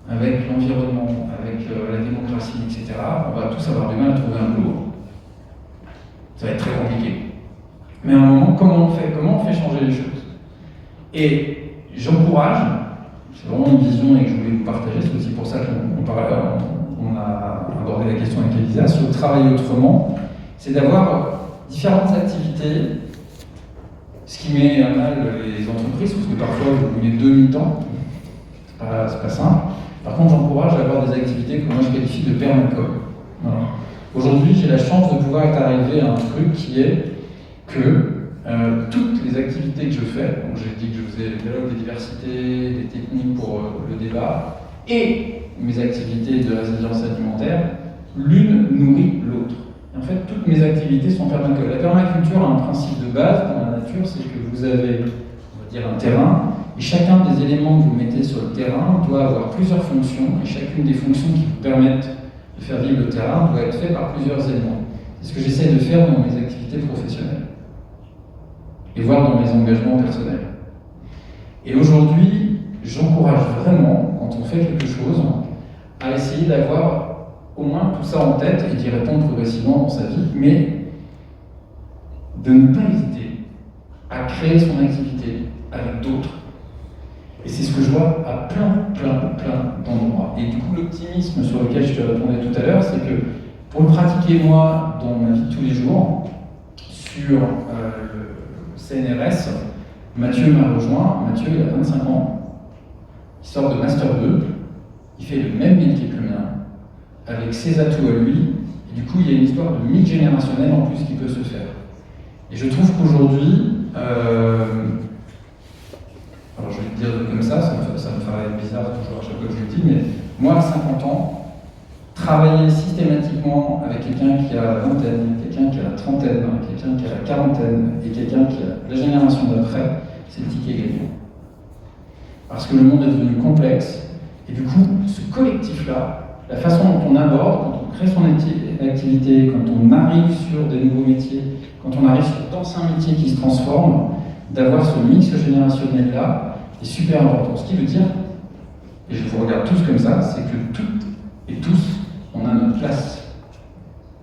avec l'environnement, avec la démocratie, etc., on va tous avoir du mal à trouver un boulot. Ça va être très compliqué. Mais à un moment, comment on fait changer les choses? Et j'encourage, c'est vraiment une vision et que je voulais vous partager, c'est aussi pour ça qu'on a abordé la question avec Elisa, sur le travail autrement, c'est d'avoir différentes activités, ce qui met à mal les entreprises, parce que parfois vous voulez 2 mi-temps, c'est pas simple. Par contre, j'encourage à avoir des activités que moi je qualifie de permacope. Voilà. Aujourd'hui, j'ai la chance de pouvoir être arrivé à un truc qui est que toutes les activités que je fais, donc j'ai dit que je faisais le dialogue des diversités, des techniques pour le débat, et mes activités de résilience alimentaire, l'une nourrit l'autre. En fait, toutes mes activités sont permaculture. La permaculture a un principe de base dans la nature, c'est que vous avez, on va dire, un terrain, et chacun des éléments que vous mettez sur le terrain doit avoir plusieurs fonctions, et chacune des fonctions qui vous permettent de faire vivre le terrain doit être faite par plusieurs éléments. C'est ce que j'essaie de faire dans mes activités professionnelles, et voire dans mes engagements personnels. Et aujourd'hui, j'encourage vraiment, quand on fait quelque chose, à essayer d'avoir au moins tout ça en tête et d'y répondre progressivement dans sa vie, mais de ne pas hésiter à créer son activité avec d'autres. Et c'est ce que je vois à plein d'endroits. Et du coup, l'optimisme sur lequel je te répondais tout à l'heure, c'est que pour le pratiquer moi dans ma vie de tous les jours, sur le CNRS, Mathieu m'a rejoint. Mathieu, il a 25 ans, il sort de Master 2, il fait le même métier que le mien, avec ses atouts à lui, et du coup il y a une histoire de mythe générationnel en plus qui peut se faire. Et je trouve qu'aujourd'hui, alors je vais te dire comme ça me paraît bizarre toujours à chaque fois que je le dis, mais moi à 50 ans, travailler systématiquement avec quelqu'un qui a la vingtaine, quelqu'un qui a la trentaine, quelqu'un qui a la quarantaine, et quelqu'un qui a la génération d'après, c'est le ticket gagnant. Parce que le monde est devenu complexe, et du coup, ce collectif-là, la façon dont on aborde, quand on crée son activité, quand on arrive sur des nouveaux métiers, quand on arrive sur d'anciens métiers qui se transforment, d'avoir ce mix générationnel-là est super important. Ce qui veut dire, et je vous regarde tous comme ça, c'est que toutes et tous, on a notre place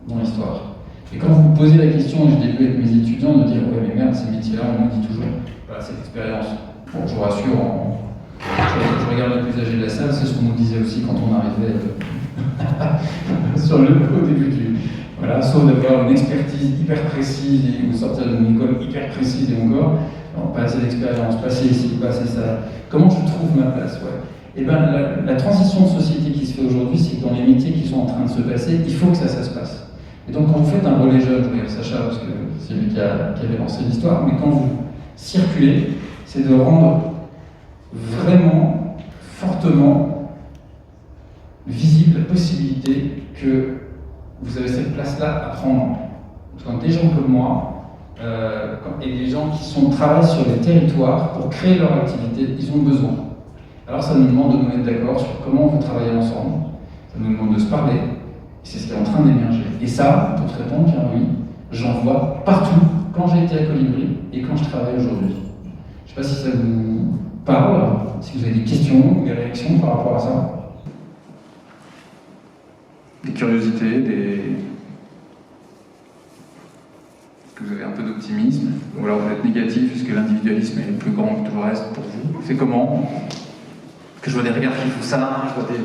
dans l'histoire. Et quand vous vous posez la question, et je l'ai vu avec mes étudiants, de dire ouais mais merde, ces métiers-là, on me dit toujours, voilà, cette expérience. Bon, je vous rassure, je regarde les plus âgés de la salle, c'est ce qu'on nous disait aussi quand on arrivait au début du... Voilà, sauf d'avoir une expertise hyper précise et sortir d'une école hyper précise et encore, pas assez d'expérience, passer ici, passer ça. Comment je trouve ma place, ouais. Et bien, la transition de société qui se fait aujourd'hui, c'est que dans les métiers qui sont en train de se passer, il faut que ça se passe. Et donc, quand vous faites un relais jeune, je regarde Sacha parce que c'est lui qui avait lancé l'histoire, mais quand vous circulez, c'est de rendre vraiment, fortement visible la possibilité que vous avez cette place-là à prendre. Quand des gens comme moi, et des gens qui travaillent sur les territoires pour créer leur activité, ils ont besoin. Alors ça nous demande de nous mettre d'accord sur comment on veut travailler ensemble, ça nous demande de se parler, et c'est ce qui est en train d'émerger. Et ça, pour te répondre, Pierre-Louis, j'en vois partout, quand j'ai été à Colibri et quand je travaille aujourd'hui. Je ne sais pas si ça vous parle, si vous avez des questions, des réactions par rapport à ça.
Des curiosités,
que vous avez un peu d'optimisme, ou alors vous êtes négatif puisque l'individualisme est plus grand que tout le reste pour vous. C'est comment? Parce que je vois des regards qui font ça, je vois des...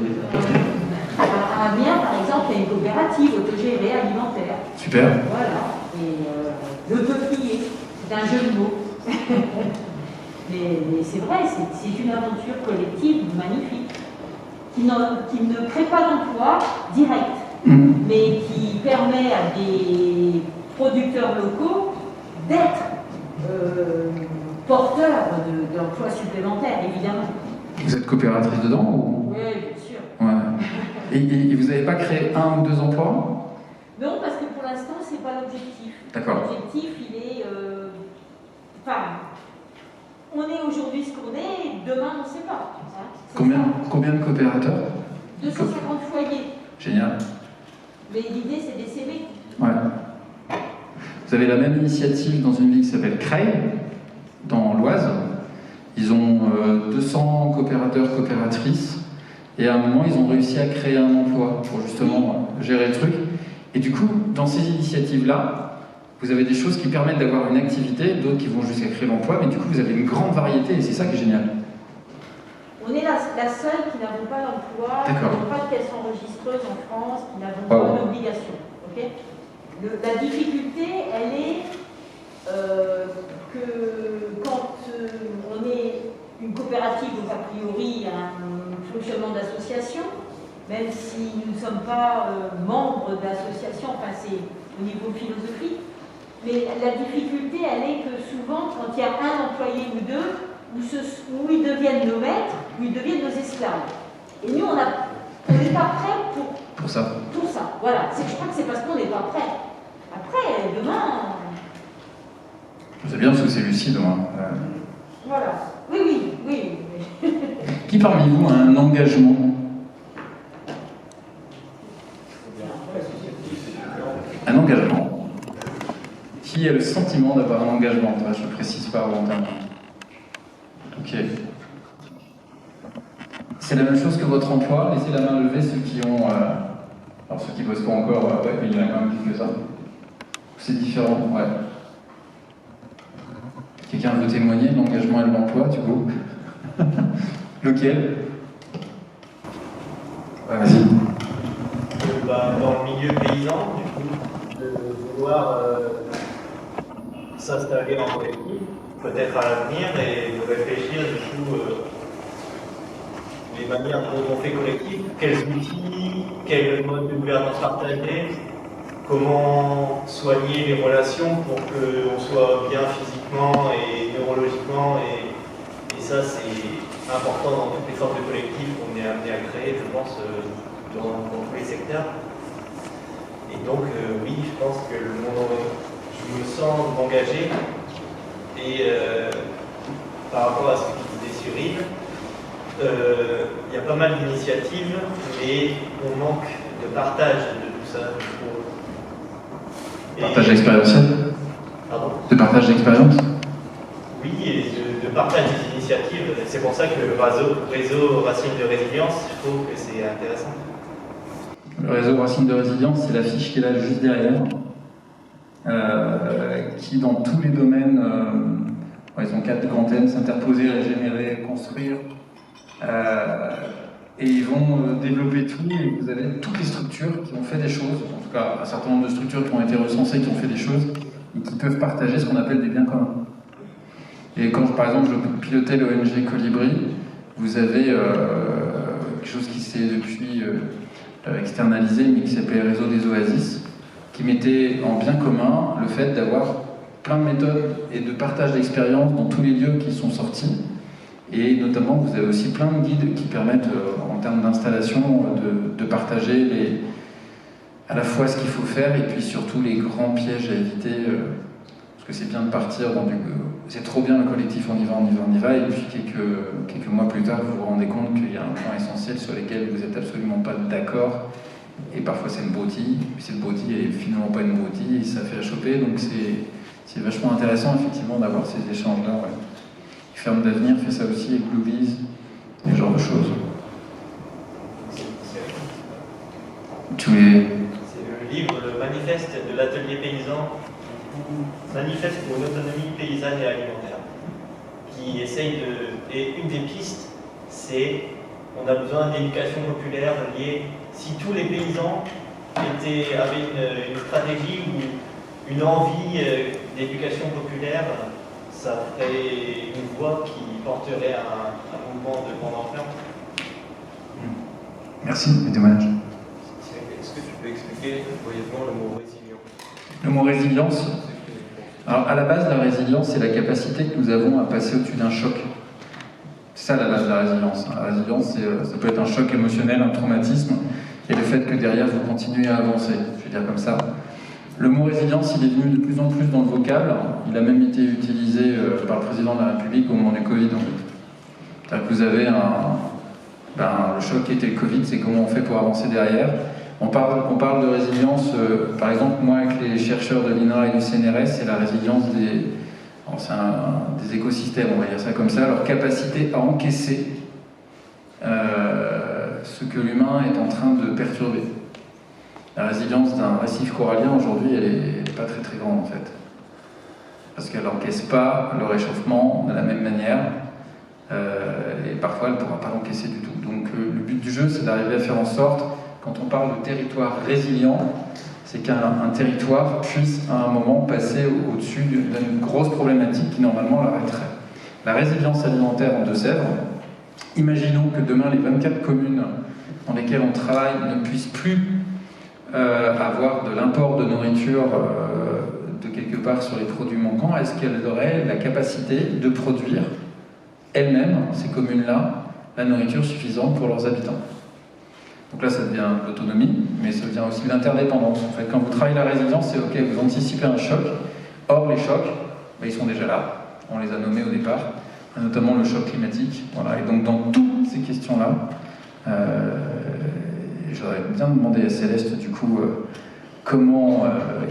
À Amiens, par exemple, il y a une coopérative autogérée alimentaire.
Super.
Voilà. Et le peuplier, c'est un jeu de mots. mais c'est vrai, c'est une aventure collective magnifique, qui ne crée pas d'emploi direct, mais qui permet à des producteurs locaux d'être porteurs d'emplois supplémentaires, évidemment.
Vous êtes coopératrice dedans ou...
Oui, bien sûr.
Ouais. Et vous n'avez pas créé 1 ou 2 emplois?
Non, parce que pour l'instant, c'est pas l'objectif.
D'accord.
L'objectif, il est... on est aujourd'hui ce qu'on est, et demain, on ne sait pas. Hein,
Combien de coopérateurs?
250 foyers.
Génial.
Mais l'idée, c'est d'essayer.
Ouais. Vous avez la même initiative dans une ville qui s'appelle Creil, dans l'Oise. Ils ont 200 coopérateurs, coopératrices, et à un moment, ils ont réussi à créer un emploi pour justement gérer le truc. Et du coup, dans ces initiatives-là, vous avez des choses qui permettent d'avoir une activité, d'autres qui vont jusqu'à créer l'emploi, mais du coup, vous avez une grande variété, et c'est ça qui est génial.
On est la seule qui n'avons pas l'emploi, qui n'avons pas de caisse enregistreuse en France, qui n'avons pas l'obligation. Okay, la difficulté, elle est que quand on est une coopérative, donc a priori un fonctionnement d'association, même si nous ne sommes pas membres d'association, enfin c'est au niveau philosophique, mais la difficulté, elle est que souvent, quand il y a un employé ou deux, où ils deviennent nos maîtres, où ils deviennent nos esclaves. Et nous, on n'est pas prêts pour ça. Pour ça, voilà. Je crois que c'est parce qu'on n'est pas prêts. Après, demain...
C'est bien parce que c'est lucide, moi.
Voilà. Oui.
Qui parmi vous a un engagement? Un engagement. Qui a le sentiment d'avoir un engagement? Je ne précise pas volontairement. Ok. C'est la même chose que votre emploi. Laissez la main levée ceux qui ont... Alors ceux qui ne bossent pas encore, ouais, mais il y en a quand même quelques-uns. C'est différent, ouais. Quelqu'un veut témoigner de l'engagement et de l'emploi, du coup? Lequel? Ouais, vas-y.
Dans le milieu paysan, du coup, de vouloir s'installer en collectif, peut-être à l'avenir, et de réfléchir du coup les manières dont on fait collectif, quels outils, quel mode de gouvernance partagée, comment soigner les relations pour qu'on soit bien physiquement et neurologiquement, et ça c'est important dans toutes les formes de collectifs qu'on est amené à créer, je pense, dans tous les secteurs. Et donc oui, je pense que je me sens engagé, et par rapport à ce que disait Cyril, il y a pas mal d'initiatives, mais on manque de partage de tout ça.
Partage expérientiel?
Pardon?
De partage d'expérience?
Oui, et de partage des initiatives. C'est pour ça que le réseau Racines de Résilience, je trouve que c'est intéressant.
Le réseau Racines de Résilience, c'est l'affiche qui est là juste derrière, qui dans tous les domaines, ils ont 4 grands thèmes: s'interposer, régénérer, construire. Et ils vont développer tout, et vous avez toutes les structures qui ont fait des choses, en tout cas un certain nombre de structures qui ont été recensées, qui ont fait des choses, et qui peuvent partager ce qu'on appelle des biens communs. Et quand, par exemple, je pilotais l'ONG Colibri, vous avez quelque chose qui s'est depuis externalisé, mais qui s'appelait Réseau des Oasis, qui mettait en bien commun le fait d'avoir plein de méthodes et de partage d'expériences dans tous les lieux qui sont sortis. Et notamment, vous avez aussi plein de guides qui permettent, en termes d'installation, de partager à la fois ce qu'il faut faire, et puis surtout les grands pièges à éviter, parce que c'est bien de partir dans c'est trop bien le collectif, on y va, et puis quelques mois plus tard, vous vous rendez compte qu'il y a un point essentiel sur lequel vous n'êtes absolument pas d'accord, et parfois c'est une broutille, puis cette broutille est finalement pas une broutille, et ça fait à choper, donc c'est vachement intéressant effectivement d'avoir ces échanges-là. Ouais. Ferme d'avenir fait ça aussi avec Bluebees, ce genre de choses.
C'est le livre, le manifeste de l'atelier paysan, manifeste pour une autonomie paysanne et alimentaire, qui essaye de... Et une des pistes, c'est on a besoin d'éducation populaire liée. Si tous les paysans avaient une stratégie ou une envie d'éducation populaire, ça ferait une voie qui porterait un mouvement de grande ampleur.
Merci, mes témoignages.
Est-ce que tu peux expliquer brièvement le mot résilience?
Le mot résilience. Alors, à la base, la résilience, c'est la capacité que nous avons à passer au-dessus d'un choc. C'est ça la base de la résilience. La résilience, ça peut être un choc émotionnel, un traumatisme, et le fait que derrière, vous continuez à avancer. Je vais dire comme ça. Le mot résilience, il est venu de plus en plus dans le vocable. Il a même été utilisé par le président de la République au moment du Covid. C'est-à-dire que vous avez le choc qui était le Covid, c'est comment on fait pour avancer derrière. On parle de résilience, par exemple, moi avec les chercheurs de l'INRA et du CNRS, c'est la résilience des écosystèmes, on va dire ça comme ça, leur capacité à encaisser ce que l'humain est en train de perturber. La résilience d'un récif corallien, aujourd'hui, elle n'est pas très très grande en fait. Parce qu'elle n'encaisse pas le réchauffement de la même manière, et parfois elle ne pourra pas l'encaisser du tout. Donc le but du jeu, c'est d'arriver à faire en sorte, quand on parle de territoire résilient, c'est qu'un territoire puisse à un moment passer au-dessus d'une grosse problématique qui normalement l'arrêterait. La résilience alimentaire en Deux-Sèvres, imaginons que demain les 24 communes dans lesquelles on travaille ne puissent plus avoir de l'import de nourriture de quelque part sur les produits manquants. Est-ce qu'elles auraient la capacité de produire elles-mêmes, ces communes-là, la nourriture suffisante pour leurs habitants? Donc là, ça devient l'autonomie, mais ça devient aussi l'interdépendance. En fait, quand vous travaillez la résilience, c'est OK, vous anticipez un choc. Or, les chocs, ils sont déjà là. On les a nommés au départ, notamment le choc climatique. Voilà. Et donc, dans toutes ces questions-là, j'aurais bien demandé à Céleste, du coup, comment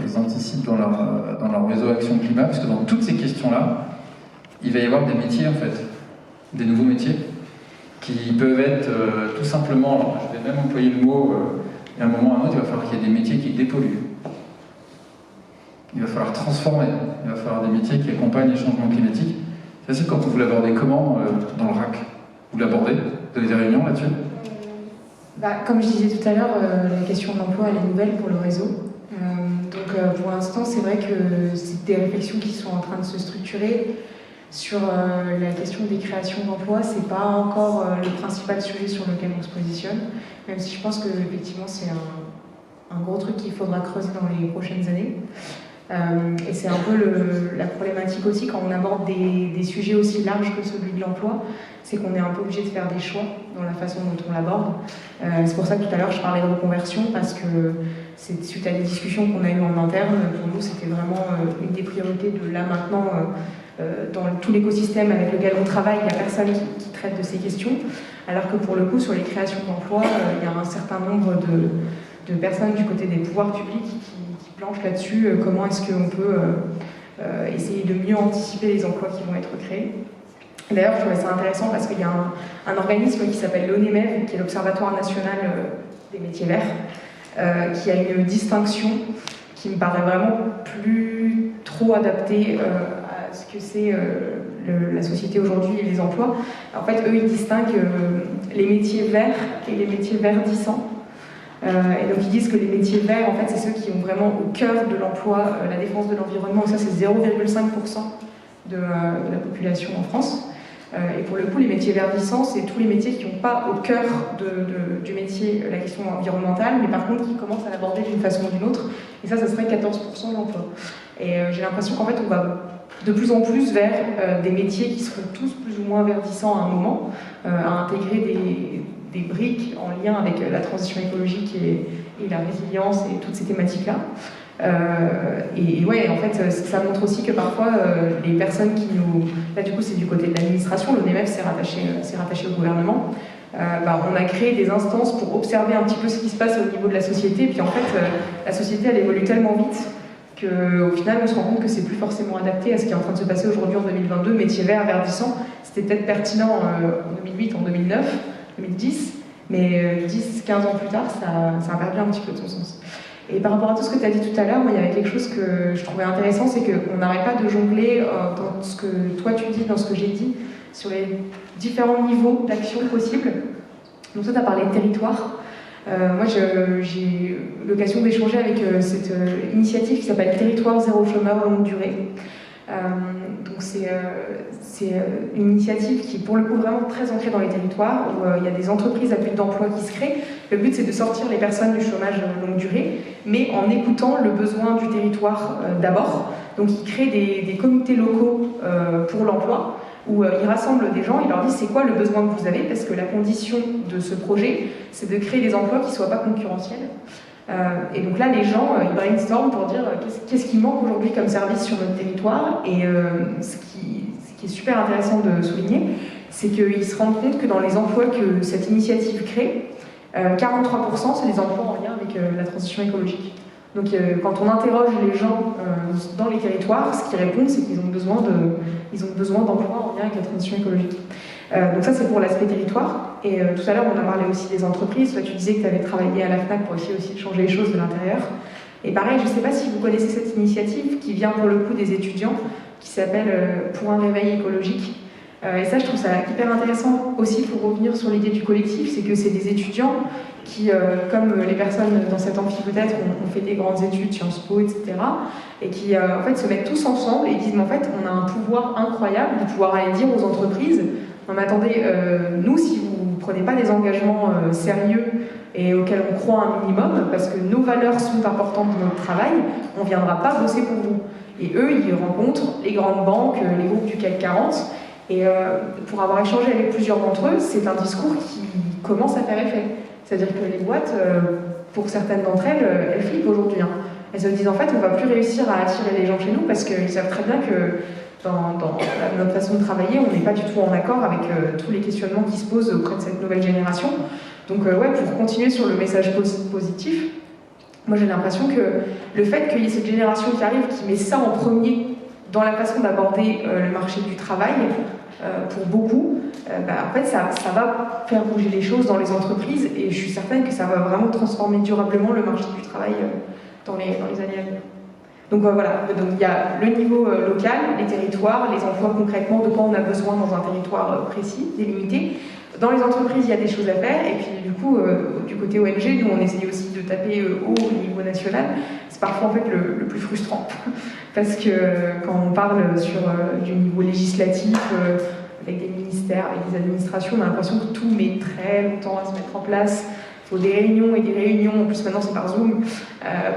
ils anticipent dans leur réseau Action Climat, parce que dans toutes ces questions-là, il va y avoir des métiers, en fait, des nouveaux métiers, qui peuvent être tout simplement, alors je vais même employer le mot, et à un moment ou à un autre, il va falloir qu'il y ait des métiers qui dépolluent. Il va falloir transformer, il va falloir des métiers qui accompagnent les changements climatiques. C'est quand vous l'abordez comment dans le RAC? Vous l'abordez? Vous avez des réunions là-dessus?
Comme je disais tout à l'heure, la question de l'emploi elle est nouvelle pour le réseau. Donc pour l'instant, c'est vrai que c'est des réflexions qui sont en train de se structurer. Sur la question des créations d'emplois, c'est pas encore le principal sujet sur lequel on se positionne, même si je pense que effectivement c'est un gros truc qu'il faudra creuser dans les prochaines années. Et c'est un peu la problématique aussi quand on aborde des sujets aussi larges que celui de l'emploi, c'est qu'on est un peu obligé de faire des choix dans la façon dont on l'aborde. C'est pour ça que tout à l'heure je parlais de reconversion, parce que c'est suite à des discussions qu'on a eues en interne, pour nous c'était vraiment une des priorités de là maintenant. Dans tout l'écosystème avec lequel on travaille, il n'y a personne qui traite de ces questions, alors que pour le coup, sur les créations d'emplois, il y a un certain nombre de personnes du côté des pouvoirs publics qui planchent là-dessus, comment est-ce qu'on peut essayer de mieux anticiper les emplois qui vont être créés. D'ailleurs, je trouvais ça intéressant parce qu'il y a un organisme qui s'appelle l'ONEMEV, qui est l'Observatoire national des métiers verts, qui a une distinction qui me paraît vraiment plus trop adaptée ce que c'est la société aujourd'hui et les emplois. En fait, eux, ils distinguent les métiers verts et les métiers verdissants. Et donc, ils disent que les métiers verts, en fait, c'est ceux qui ont vraiment au cœur de l'emploi la défense de l'environnement. Et ça, c'est 0,5% de la population en France. Et pour le coup, les métiers verdissants, c'est tous les métiers qui n'ont pas au cœur du métier la question environnementale, mais par contre qui commencent à l'aborder d'une façon ou d'une autre. Et ça serait 14% de l'emploi. Et j'ai l'impression qu'en fait, on va de plus en plus vers des métiers qui seront tous plus ou moins verdissants à un moment, à intégrer des briques en lien avec la transition écologique et la résilience et toutes ces thématiques-là. Et ouais, en fait, ça montre aussi que parfois, les personnes qui nous... Là, du coup, c'est du côté de l'administration, l'ONEMEV s'est rattaché au gouvernement. On a créé des instances pour observer un petit peu ce qui se passe au niveau de la société. Et puis en fait, la société, elle évolue tellement vite qu'au final, on se rend compte que c'est plus forcément adapté à ce qui est en train de se passer aujourd'hui en 2022. Métier vert, verdissant, c'était peut-être pertinent en 2008, en 2009, 2010, mais 10-15 ans plus tard, ça a perdu un petit peu de son sens. Et par rapport à tout ce que tu as dit tout à l'heure, il y avait quelque chose que je trouvais intéressant, c'est qu'on n'arrête pas de jongler dans ce que toi tu dis, dans ce que j'ai dit, sur les différents niveaux d'action possibles. Donc toi, tu as parlé de territoire. Moi, j'ai eu l'occasion d'échanger avec cette initiative qui s'appelle Territoire Zéro Chômeur Longue Durée. Donc c'est une initiative qui est pour le coup vraiment très ancrée dans les territoires, où il y a des entreprises à but d'emploi qui se créent. Le but, c'est de sortir les personnes du chômage longue durée, mais en écoutant le besoin du territoire d'abord. Donc ils créent des comités locaux pour l'emploi, où ils rassemblent des gens, ils leur disent c'est quoi le besoin que vous avez, parce que la condition de ce projet, c'est de créer des emplois qui ne soient pas concurrentiels. Et donc là, les gens, ils brainstorment pour dire qu'est-ce qui manque aujourd'hui comme service sur notre territoire. Et ce qui est super intéressant de souligner, c'est qu'ils se rendent compte que dans les emplois que cette initiative crée, 43% c'est des emplois en lien avec la transition écologique. Donc quand on interroge les gens dans les territoires, ce qu'ils répondent, c'est qu'ils ont besoin d'emplois en lien avec la transition écologique. Donc ça, c'est pour l'aspect territoire. Et tout à l'heure, on a parlé aussi des entreprises. Toi, tu disais que tu avais travaillé à la FNAC pour essayer aussi de changer les choses de l'intérieur. Et pareil, je ne sais pas si vous connaissez cette initiative qui vient pour le coup des étudiants, qui s'appelle Pour un réveil écologique. Et ça, je trouve ça hyper intéressant aussi pour revenir sur l'idée du collectif, c'est que c'est des étudiants qui, comme les personnes dans cet amphi peut-être, ont fait des grandes études, Sciences Po, etc., et qui en fait se mettent tous ensemble et disent mais en fait on a un pouvoir incroyable de pouvoir aller dire aux entreprises non mais attendez, nous si vous ne prenez pas des engagements sérieux et auxquels on croit un minimum, parce que nos valeurs sont importantes dans notre travail, on ne viendra pas bosser pour vous. Et eux, ils rencontrent les grandes banques, les groupes du CAC 40, et pour avoir échangé avec plusieurs d'entre eux, c'est un discours qui commence à faire effet. C'est-à-dire que les boîtes, pour certaines d'entre elles, elles flippent aujourd'hui. Hein. Elles se disent en fait, on ne va plus réussir à attirer les gens chez nous parce qu'ils savent très bien que dans notre façon de travailler, on n'est pas du tout en accord avec tous les questionnements qui se posent auprès de cette nouvelle génération. Donc ouais, pour continuer sur le message positif, moi j'ai l'impression que le fait qu'il y ait cette génération qui arrive, qui met ça en premier dans la façon d'aborder le marché du travail, pour beaucoup, en fait ça va faire bouger les choses dans les entreprises et je suis certaine que ça va vraiment transformer durablement le marché du travail dans les années à venir. Donc voilà, donc il y a le niveau local, les territoires, les emplois concrètement, de quoi on a besoin dans un territoire précis, délimité. Dans les entreprises, il y a des choses à faire, et puis du coup, du côté ONG, nous on essaye aussi de taper haut au niveau national. C'est parfois en fait le plus frustrant, parce que quand on parle sur du niveau législatif, avec des ministères, avec des administrations, on a l'impression que tout met très longtemps à se mettre en place. Il faut des réunions et des réunions, en plus maintenant c'est par Zoom,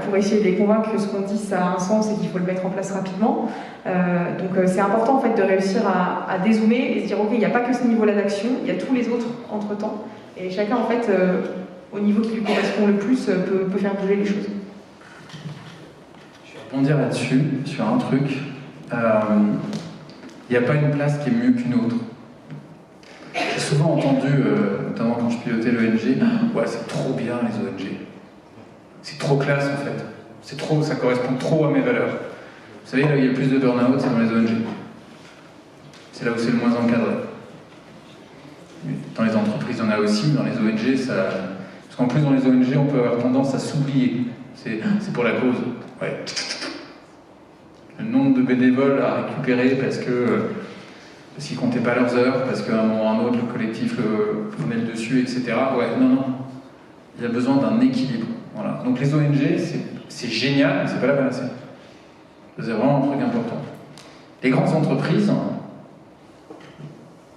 pour essayer de les convaincre que ce qu'on dit ça a un sens et qu'il faut le mettre en place rapidement. Donc c'est important en fait de réussir à dézoomer et se dire ok, il n'y a pas que ce niveau-là d'action, il y a tous les autres entre-temps, et chacun en fait, au niveau qui lui correspond le plus, peut faire bouger les choses.
Je vais rebondir là-dessus, sur un truc. Il n'y a pas une place qui est mieux qu'une autre. J'ai souvent entendu, notamment quand je pilotais l'ONG, ouais, c'est trop bien les ONG. C'est trop classe en fait. C'est trop, ça correspond trop à mes valeurs. Vous savez, là où il y a le plus de burn-out, c'est dans les ONG. C'est là où c'est le moins encadré. Dans les entreprises, il y en a aussi, dans les ONG, ça... Parce qu'en plus, dans les ONG, on peut avoir tendance à s'oublier. C'est pour la cause. Ouais. Le nombre de bénévoles à récupérer parce qu'ils ne comptaient pas leurs heures, parce qu'à un moment ou à un autre, le collectif prenait le dessus, etc. Ouais, non. Il y a besoin d'un équilibre. Voilà. Donc les ONG, c'est génial, mais c'est pas la panacée. C'est vraiment un truc important. Les grandes entreprises,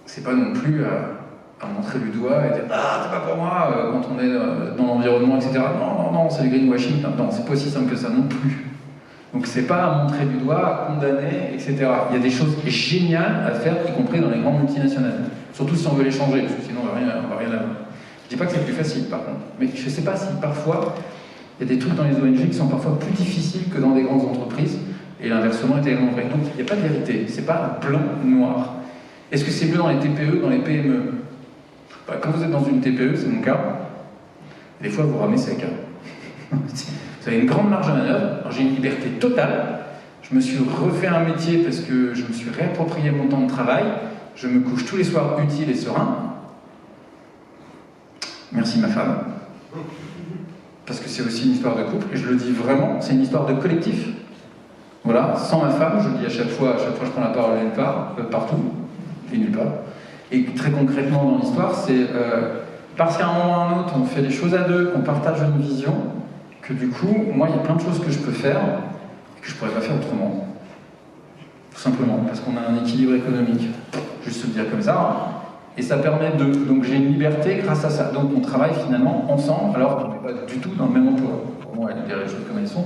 c'est pas non plus à montrer du doigt et dire « Ah, c'est pas pour moi » quand on est dans l'environnement, etc. Non, c'est du greenwashing. Non, c'est pas aussi simple que ça non plus. Donc c'est pas à montrer du doigt, à condamner, etc. Il y a des choses géniales à faire, y compris dans les grandes multinationales. Surtout si on veut les changer, parce que sinon on va rien avoir. Je dis pas que c'est plus facile par contre, mais je sais pas si parfois il y a des trucs dans les ONG qui sont parfois plus difficiles que dans des grandes entreprises, et l'inversement est également vrai. Donc il n'y a pas de vérité, c'est pas blanc ou noir. Est-ce que c'est mieux dans les TPE, dans les PME? Quand vous êtes dans une TPE, c'est mon cas, des fois vous ramez sec. Vous avez une grande marge de manœuvre, j'ai une liberté totale, je me suis refait un métier parce que je me suis réapproprié mon temps de travail, je me couche tous les soirs utile et serein. Merci ma femme. parce que c'est aussi une histoire de couple, et je le dis vraiment, c'est une histoire de collectif. Voilà, sans ma femme, je le dis à chaque fois je prends la parole nulle part, partout, et nulle part. Et très concrètement dans l'histoire, c'est parce qu'à un moment ou à un autre, on fait des choses à deux, qu'on partage une vision, que du coup, moi, il y a plein de choses que je peux faire et que je pourrais pas faire autrement. Tout simplement, parce qu'on a un équilibre économique. Juste se le dire comme ça. Hein. Et ça permet de... Donc j'ai une liberté grâce à ça. Donc on travaille finalement ensemble, alors qu'on n'est pas du tout dans le même emploi. Pour moi, elle dirait les choses comme elles sont.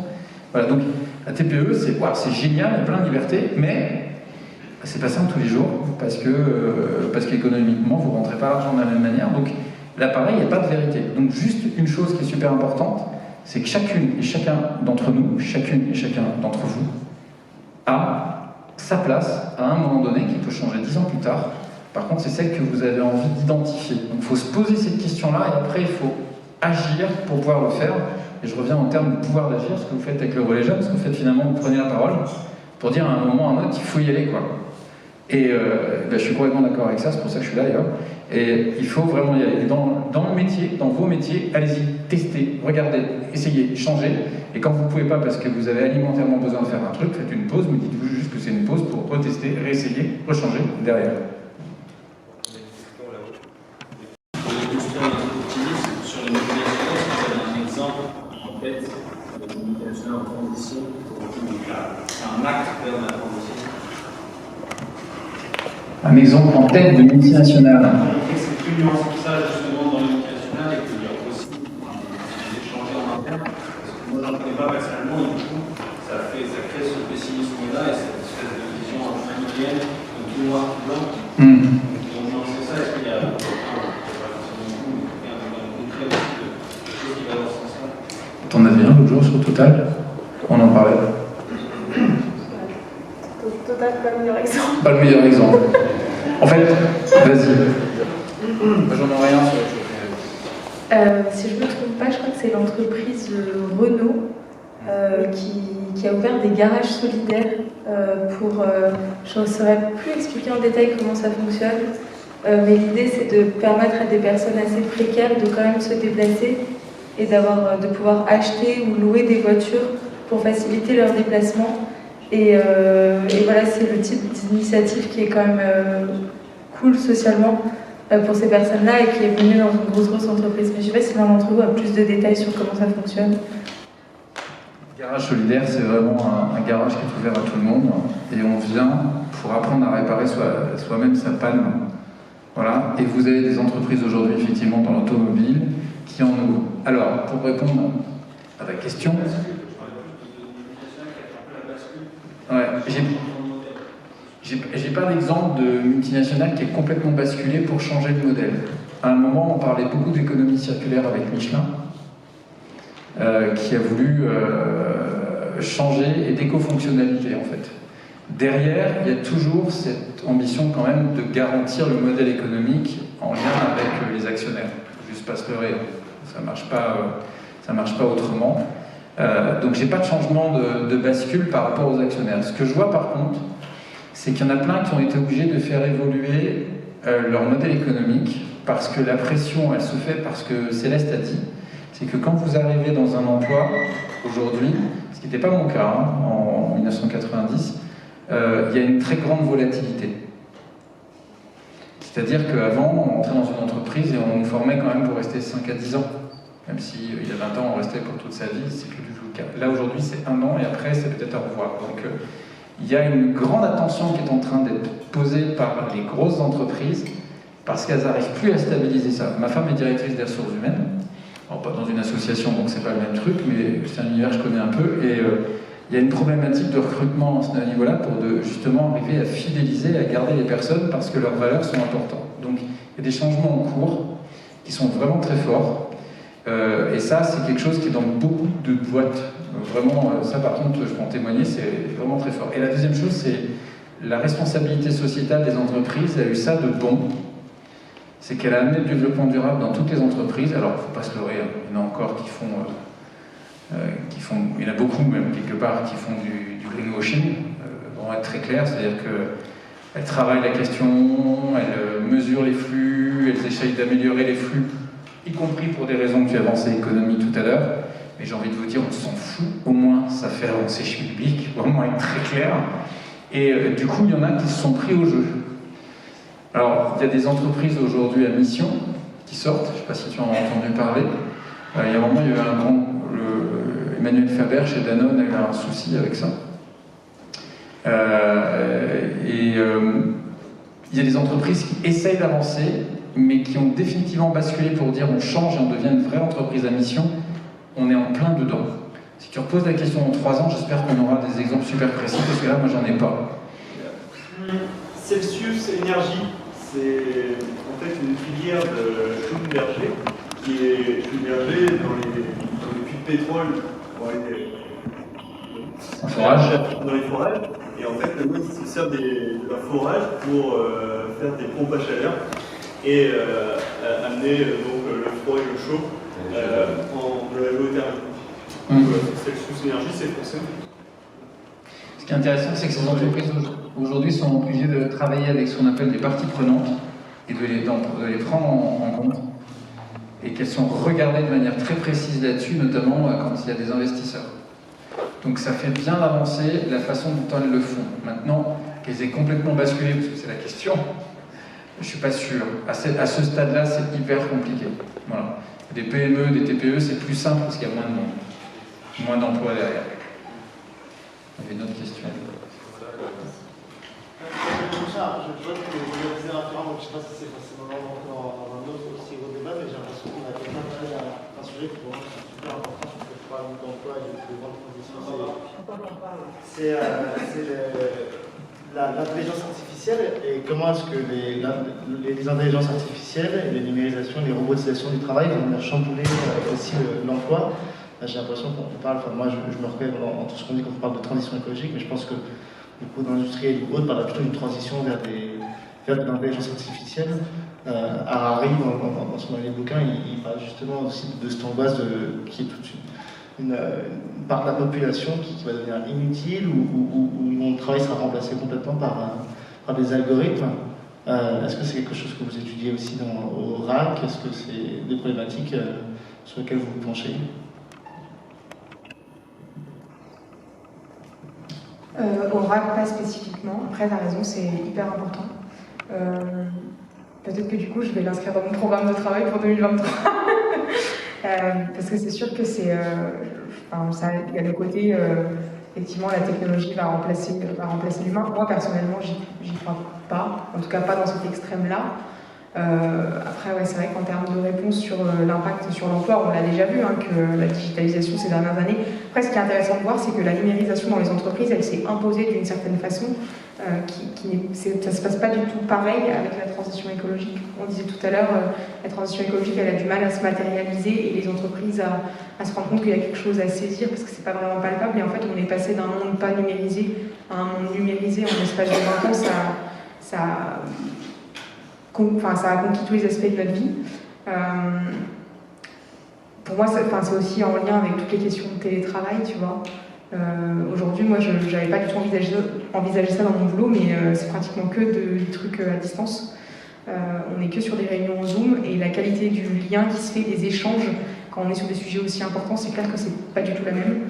Voilà, donc la TPE, c'est génial, il y a plein de libertés, mais c'est pas simple tous les jours, parce qu'économiquement, vous ne rentrez pas l'argent de la même manière. Donc là, pareil, il n'y a pas de vérité. Donc juste une chose qui est super importante, c'est que chacune et chacun d'entre nous, chacune et chacun d'entre vous, a sa place à un moment donné qui peut changer 10 ans plus tard. Par contre, c'est celle que vous avez envie d'identifier. Donc il faut se poser cette question-là et après il faut agir pour pouvoir le faire. Et je reviens en termes de pouvoir d'agir, ce que vous faites avec le relais jeune, ce que vous faites finalement, vous prenez la parole pour dire à un moment ou à un autre, il faut y aller, quoi. Et je suis complètement d'accord avec ça, c'est pour ça que je suis là d'ailleurs. Et il faut vraiment y aller. Et dans le métier, dans vos métiers, allez-y, testez, regardez, essayez, changez. Et quand vous ne pouvez pas parce que vous avez alimentairement besoin de faire un truc, faites une pause, mais dites-vous juste que c'est une pause pour retester, réessayer, rechanger derrière.
Sur les multinationales, est-ce que vous avez un exemple en tête de multinationale en transition c'est un acte vers la transition?
Un exemple en tête de multinationale.
C'est plus nuancé que ça justement dans les multinationales et qu'il y a aussi des échanges en interne. Parce que moi, je n'en connais pas personnellement et du coup, ça crée ce pessimisme-là et cette espèce de vision familiale, de tout noir, tout blanc. Donc, nuancer ça, est-ce qu'il y a un concret de choses qui va dans ce sens-là?
T'en avais un l'autre jour sur Total? On en parlait.
Total, pas le meilleur exemple.
Pas le meilleur exemple. En fait, vas-y. Moi, j'en ai rien sur le
Si je ne me trompe pas, je crois que c'est l'entreprise Renault qui a ouvert des garages solidaires pour... je ne saurais plus expliquer en détail comment ça fonctionne, mais l'idée c'est de permettre à des personnes assez précaires de quand même se déplacer et de pouvoir acheter ou louer des voitures pour faciliter leur déplacement. Et voilà, c'est le type d'initiative qui est quand même cool socialement pour ces personnes-là et qui est venu dans une grosse entreprise. Mais je ne sais pas si l'un d'entre vous a plus de détails sur comment ça fonctionne.
Garage solidaire, c'est vraiment un garage qui est ouvert à tout le monde et on vient pour apprendre à réparer soi-même sa panne. Voilà. Et vous avez des entreprises aujourd'hui, effectivement, dans l'automobile qui en ouvrent. Alors, pour répondre à ta question... Ouais, j'ai pas d'exemple de multinationale qui est complètement basculée pour changer de modèle. À un moment, on parlait beaucoup d'économie circulaire avec Michelin, qui a voulu changer et d'éco-fonctionnalité en fait. Derrière, il y a toujours cette ambition quand même de garantir le modèle économique en lien avec les actionnaires. Juste pas se leurrer, ça marche pas autrement. Donc j'ai pas de changement de bascule par rapport aux actionnaires. Ce que je vois par contre, c'est qu'il y en a plein qui ont été obligés de faire évoluer leur modèle économique parce que la pression, elle se fait parce que Céleste a dit, c'est que quand vous arrivez dans un emploi aujourd'hui, ce qui n'était pas mon cas en 1990, il y a une très grande volatilité. C'est-à-dire qu'avant, on entrait dans une entreprise et on nous formait quand même pour rester 5 à 10 ans. Même si il y a 20 ans, on restait pour toute sa vie, c'est plus du tout le cas. Là, aujourd'hui, c'est 1 an et après, c'est peut-être au revoir. Donc, il y a une grande attention qui est en train d'être posée par les grosses entreprises parce qu'elles n'arrivent plus à stabiliser ça. Ma femme est directrice des ressources humaines, alors pas dans une association, donc c'est pas le même truc, mais c'est un univers que je connais un peu. Et il y a une problématique de recrutement à ce niveau-là pour justement arriver à fidéliser, à garder les personnes parce que leurs valeurs sont importantes. Donc, il y a des changements en cours qui sont vraiment très forts. Et ça, c'est quelque chose qui est dans beaucoup de boîtes. Vraiment, ça par contre, je peux en témoigner, c'est vraiment très fort. Et la deuxième chose, c'est la responsabilité sociétale des entreprises a eu ça de bon. C'est qu'elle a amené le développement durable dans toutes les entreprises. Alors, il ne faut pas se leurrer, il y en a encore qui font, il y en a beaucoup même quelque part, qui font du greenwashing. On va être très clair, c'est-à-dire qu'elles travaillent la question, elles mesurent les flux, elles essayent d'améliorer les flux y compris pour des raisons que tu avançais l'économie tout à l'heure. Mais j'ai envie de vous dire, on s'en fout, au moins ça fait avancer Schmilblick, au moins être très clair. Et du coup, il y en a qui se sont pris au jeu. Alors, il y a des entreprises aujourd'hui à mission qui sortent, je ne sais pas si tu en as entendu parler. Il y a un moment, il y a eu un grand... Emmanuel Faber, chez Danone, a eu un souci avec ça. Il y a des entreprises qui essayent d'avancer, mais qui ont définitivement basculé pour dire on change et on devient une vraie entreprise à mission. On est en plein dedans. Si tu reposes la question dans 3 ans, j'espère qu'on aura des exemples super précis, parce que là, moi, j'en ai pas.
Celsius Énergie, c'est en fait une filière de Schlumberger, qui est Schlumberger dans les puits de pétrole, dans les forages. Et en fait, le ils se servent de leur forage pour faire des pompes à chaleur et amener donc, le froid et le chaud de la géothermie. Celsius Énergie, c'est français.
Ce qui est intéressant, c'est que ces entreprises aujourd'hui sont obligées de travailler avec ce qu'on appelle des parties prenantes et de les prendre en compte, et qu'elles sont regardées de manière très précise là-dessus, notamment quand il y a des investisseurs. Donc ça fait bien avancer la façon dont elles le font. Maintenant, qu'elles aient complètement basculé, parce que c'est la question, je ne suis pas sûr. À ce stade-là, c'est hyper compliqué. Voilà. Des PME, des TPE, c'est plus simple parce qu'il y a moins de monde, moins d'emplois derrière. Il y avait une autre question.
Je vois que vous avez fait référence, donc je ne sais pas si c'est forcément dans un autre aussi gros débat, mais j'ai l'impression qu'on a quelqu'un qui a un sujet qui pour moi est super important sur le problème d'emploi et de grande transition. C'est l'intelligence artificielle et comment est-ce que les intelligences artificielles, les numérisations, les robotisations du travail vont venir chambouler aussi l'emploi. J'ai l'impression qu'on parle, enfin moi je me reconnais dans tout ce qu'on dit quand on parle de transition écologique, mais je pense que beaucoup d'industriels ou autres parlent plutôt d'une transition vers de l'intelligence artificielle. Harari, dans son dernier bouquin, il parle justement aussi de cette angoisse qui est toute une part de la population qui va devenir inutile, où mon travail sera remplacé complètement par des algorithmes. Est-ce que c'est quelque chose que vous étudiez aussi au RAC? Est-ce que c'est des problématiques sur lesquelles vous vous penchez?
Au RAC, pas spécifiquement. Après, tu as raison, c'est hyper important. Peut-être que du coup, je vais l'inscrire dans mon programme de travail pour 2023. Parce que c'est sûr que c'est... il y a le côté, effectivement, la technologie va remplacer l'humain. Moi, personnellement, j'y crois pas. En tout cas, pas dans cet extrême-là. Après, ouais, c'est vrai qu'en termes de réponse sur l'impact sur l'emploi, on l'a déjà vu, que la digitalisation ces dernières années. Après, ce qui est intéressant de voir, c'est que la numérisation dans les entreprises, elle s'est imposée d'une certaine façon. Ça ne se passe pas du tout pareil avec la transition écologique. On disait tout à l'heure, la transition écologique, elle a du mal à se matérialiser et les entreprises à se rendre compte qu'il y a quelque chose à saisir parce que c'est pas vraiment palpable. Et en fait, on est passé d'un monde pas numérisé à un monde numérisé en l'espace de 20 ans. Ça a conquis tous les aspects de notre vie. Pour moi, c'est aussi en lien avec toutes les questions de télétravail, tu vois. Aujourd'hui, moi, je n'avais pas du tout envisagé ça dans mon boulot, mais c'est pratiquement que des trucs à distance. On n'est que sur des réunions Zoom, et la qualité du lien qui se fait, des échanges, quand on est sur des sujets aussi importants, c'est clair que c'est pas du tout la même.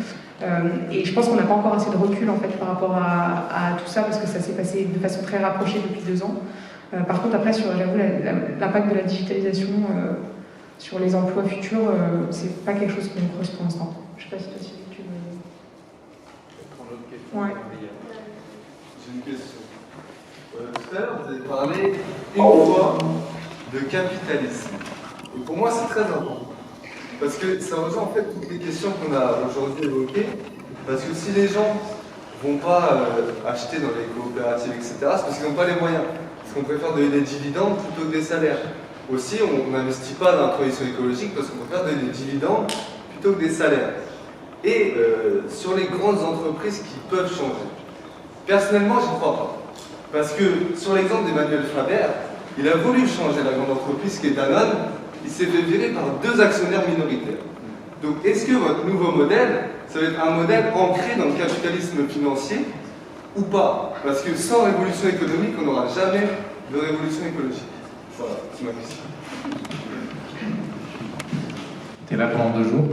Et je pense qu'on n'a pas encore assez de recul, en fait, par rapport à tout ça, parce que ça s'est passé de façon très rapprochée depuis 2 ans. Par contre, après, j'avoue, l'impact de la digitalisation sur les emplois futurs, c'est pas quelque chose qui me creuse pour l'instant. Je sais pas si toi aussi tu veux... Ouais.
J'ai une question. Tout à l'heure, vous avez parlé une fois de capitalisme. Et pour moi, c'est très important. Parce que ça rejoint en fait toutes les questions qu'on a aujourd'hui évoquées. Parce que si les gens ne vont pas acheter dans les coopératives, etc., c'est parce qu'ils n'ont pas les moyens. Parce qu'on préfère donner des dividendes plutôt que des salaires. Aussi, on n'investit pas dans la transition écologique parce qu'on préfère donner des dividendes plutôt que des salaires. Et sur les grandes entreprises qui peuvent changer. Personnellement, j'y crois pas. Parce que sur l'exemple d'Emmanuel Faber, il a voulu changer la grande entreprise qui est Danone, il s'est fait virer par 2 actionnaires minoritaires. Donc est-ce que votre nouveau modèle, ça va être un modèle ancré dans le capitalisme financier ou pas? Parce que sans révolution économique, on n'aura jamais de révolution écologique. Voilà, c'est ma question.
es là pendant 2 jours.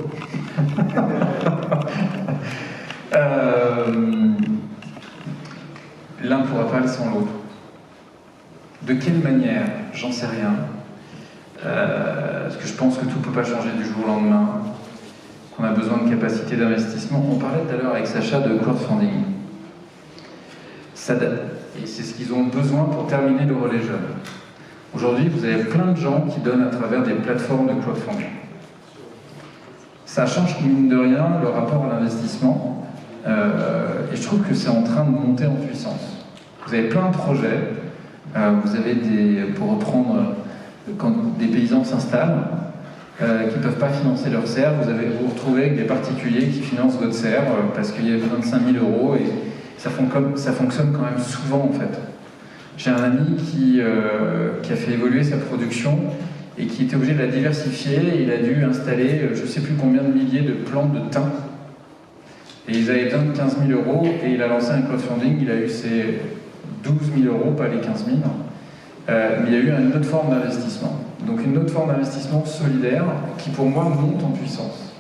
L'un ne pourra pas aller sans l'autre. De quelle manière? J'en sais rien. Parce que je pense que tout ne peut pas changer du jour au lendemain, qu'on a besoin de capacité d'investissement. On parlait tout à l'heure avec Sacha de crowdfunding. Ça date. Et c'est ce qu'ils ont besoin pour terminer le relais jeune. Aujourd'hui, vous avez plein de gens qui donnent à travers des plateformes de crowdfunding. Ça change, mine de rien, le rapport à l'investissement. Et je trouve que c'est en train de monter en puissance. Vous avez plein de projets. Vous avez pour reprendre, quand des paysans s'installent, qui ne peuvent pas financer leur serre, vous vous retrouvez avec des particuliers qui financent votre serre parce qu'il y a 25 000 € et ça fonctionne quand même souvent en fait. J'ai un ami qui a fait évoluer sa production et qui était obligé de la diversifier et il a dû installer je ne sais plus combien de milliers de plantes de thym. Et ils avaient besoin de 15 000 € et il a lancé un crowdfunding, il a eu ses 12 000 €, pas les 15 000. Mais il y a eu une autre forme d'investissement. Donc une autre forme d'investissement solidaire qui pour moi monte en puissance.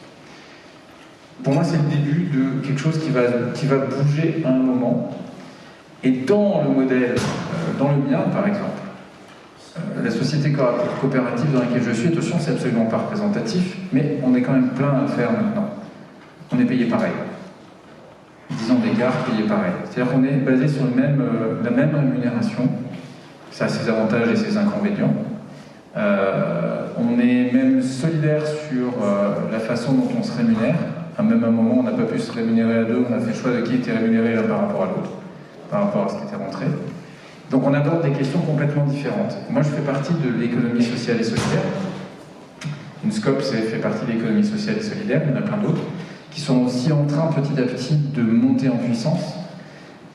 Pour moi c'est le début de quelque chose qui va bouger à un moment. Et dans le modèle, dans le mien par exemple, la société coopérative dans laquelle je suis, attention c'est absolument pas représentatif, mais on est quand même plein à faire maintenant. On est payé pareil. 10 ans d'écart, payé pareil. C'est-à-dire qu'on est basé sur la même rémunération. Ça a ses avantages et ses inconvénients. On est même solidaire sur la façon dont on se rémunère. Même à un moment, on n'a pas pu se rémunérer à deux, on a fait le choix de qui était rémunéré l'un par rapport à l'autre, par rapport à ce qui était rentré. Donc on aborde des questions complètement différentes. Moi, je fais partie de l'économie sociale et solidaire. Une SCOP fait partie de l'économie sociale et solidaire, il y en a plein d'autres, qui sont aussi en train petit à petit de monter en puissance.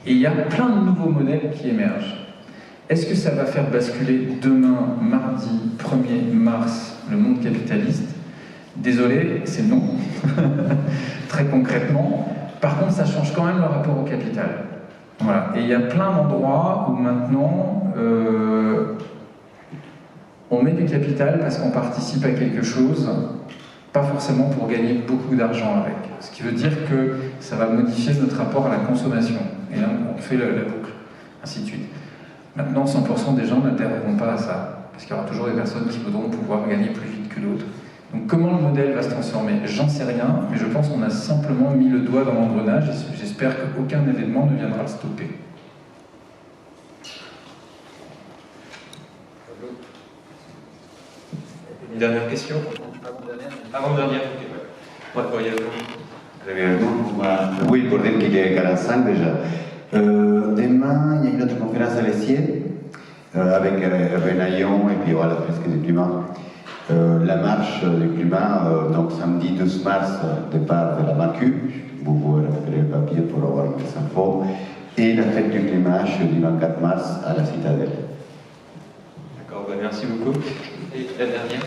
Et il y a plein de nouveaux modèles qui émergent. Est-ce que ça va faire basculer demain, mardi 1er mars, le monde capitaliste? Désolé, c'est non. Très concrètement. Par contre, ça change quand même le rapport au capital. Voilà. Et il y a plein d'endroits où maintenant, on met du capital parce qu'on participe à quelque chose, pas forcément pour gagner beaucoup d'argent avec. Ce qui veut dire que ça va modifier notre rapport à la consommation. Et là, on fait la boucle, ainsi de suite. Maintenant, 100% des gens n'adhéreront pas à ça, parce qu'il y aura toujours des personnes qui voudront pouvoir gagner plus vite que d'autres. Donc comment le modèle va se transformer? J'en sais rien, mais je pense qu'on a simplement mis le doigt dans l'engrenage, et j'espère qu'aucun événement ne viendra le stopper.
Une dernière question? Avant-dernière.
Oui, pour dire qu'il est 45 déjà. Demain, il y a une autre conférence à l'Essier avec Renaillon et puis voilà, presque du climat. La marche du climat, donc samedi 12 mars, départ de la MACU. Vous pouvez récupérer le papier pour avoir les infos. Et la fête du climat jeudi 24 mars à la Citadelle.
D'accord, merci beaucoup. Et la dernière?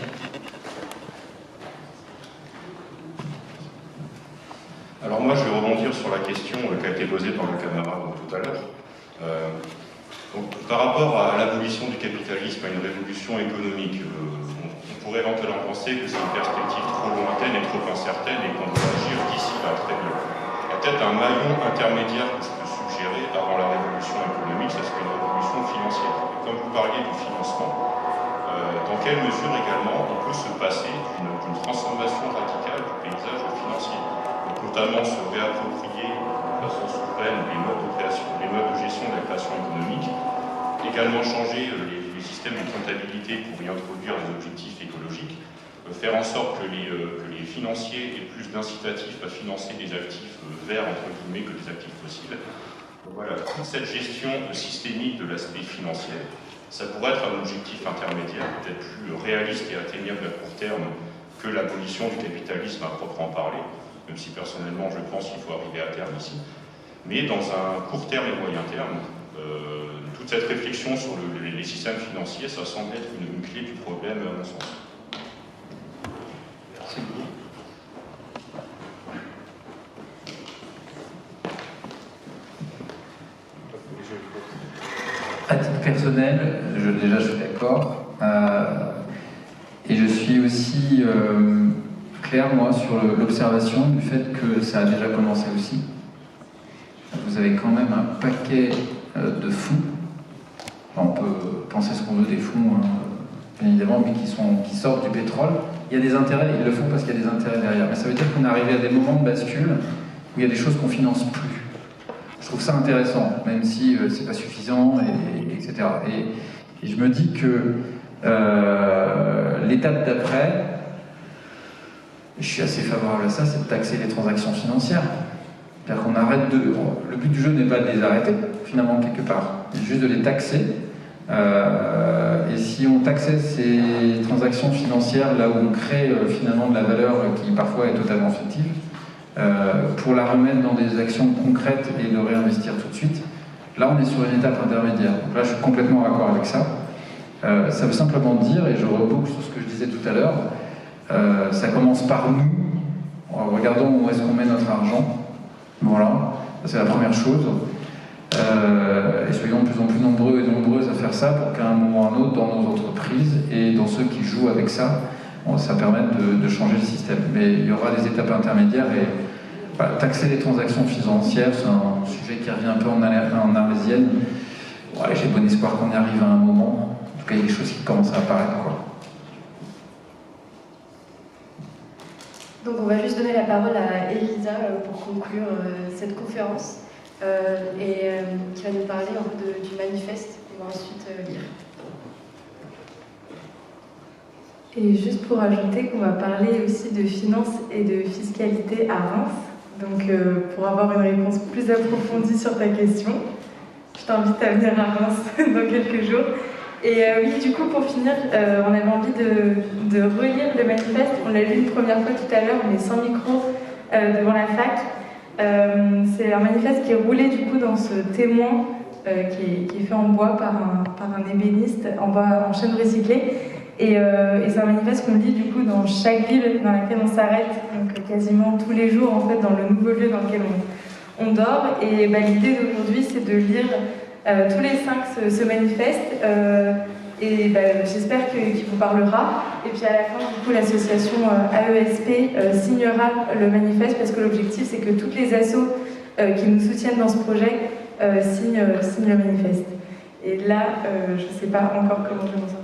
Alors moi, je vais rebondir sur la question qui a été posée par le camarade tout à l'heure. Donc, par rapport à l'abolition du capitalisme, à une révolution économique, on pourrait éventuellement penser que c'est une perspective trop lointaine et trop incertaine et qu'on doit agir d'ici là, très bien. Il y a peut-être un maillon intermédiaire que je peux suggérer avant la révolution économique, ça serait une révolution financière. Et comme vous parliez du financement, dans quelle mesure également on peut se passer d'une transformation radicale du paysage financier, donc notamment se réapproprier de façon souveraine les modes de création, les modes de gestion de la création économique, également changer les systèmes de comptabilité pour y introduire des objectifs écologiques, faire en sorte que les financiers aient plus d'incitatifs à financer des actifs verts entre guillemets que des actifs fossiles. Donc voilà, toute cette gestion systémique de l'aspect financier, ça pourrait être un objectif intermédiaire, peut-être plus réaliste et atteignable à court terme que l'abolition du capitalisme à proprement parler, même si personnellement je pense qu'il faut arriver à terme ici. Mais dans un court terme et moyen terme, toute cette réflexion sur les systèmes financiers, ça semble être une clé du problème à mon sens.
Merci beaucoup.
À titre personnel, je suis d'accord. Et je suis aussi clair, moi, sur l'observation du fait que ça a déjà commencé aussi. Vous avez quand même un paquet de fonds. Enfin, on peut penser ce qu'on veut des fonds, bien évidemment, mais qui sortent du pétrole. Il y a des intérêts, ils le font parce qu'il y a des intérêts derrière. Mais ça veut dire qu'on est arrivé à des moments de bascule où il y a des choses qu'on finance plus. Je trouve ça intéressant, même si c'est pas suffisant, etc. Et je me dis que l'étape d'après, je suis assez favorable à ça, c'est de taxer les transactions financières. C'est-à-dire qu'on arrête de... Le but du jeu n'est pas de les arrêter, finalement, quelque part. C'est juste de les taxer. Et si on taxait ces transactions financières là où on crée finalement de la valeur qui parfois est totalement fictive, pour la remettre dans des actions concrètes et le réinvestir tout de suite, là on est sur une étape intermédiaire. Donc là je suis complètement d'accord avec ça. Ça veut simplement dire, et je reboucle sur ce que je disais tout à l'heure, ça commence par nous. Regardons où est-ce qu'on met notre argent. Voilà, c'est la première chose. Et soyons de plus en plus nombreux et nombreuses à faire ça pour qu'à un moment ou à un autre, dans nos entreprises et dans ceux qui jouent avec ça, ça permette de changer le système. Mais il y aura des étapes intermédiaires et voilà, taxer les transactions financières, c'est un sujet qui revient un peu en arlésienne. Ouais, j'ai bon espoir qu'on y arrive à un moment. En tout cas, il y a des choses qui commencent à apparaître, quoi.
Donc on va juste donner la parole à Elisa pour conclure cette conférence qui va nous parler un peu du manifeste qu'on va ensuite lire.
Et juste pour ajouter qu'on va parler aussi de finances et de fiscalité à Reims. Donc pour avoir une réponse plus approfondie sur ta question, je t'invite à venir à Reims dans quelques jours. Et oui, du coup, pour finir, on avait envie de relire le manifeste. On l'a lu une première fois tout à l'heure, mais sans micro, devant la fac. C'est un manifeste qui est roulé du coup dans ce témoin qui est fait en bois par un ébéniste, en bois en chêne recyclé. Et c'est un manifeste qu'on lit du coup dans chaque ville dans laquelle on s'arrête, donc quasiment tous les jours en fait dans le nouveau lieu dans lequel on dort. Et l'idée d'aujourd'hui, c'est de lire tous les 5 ce manifeste et j'espère qu'il vous parlera. Et puis à la fin, du coup, l'association AESP signera le manifeste parce que l'objectif, c'est que toutes les assos qui nous soutiennent dans ce projet signent le manifeste. Et là, je ne sais pas encore comment je vais m'en sortir.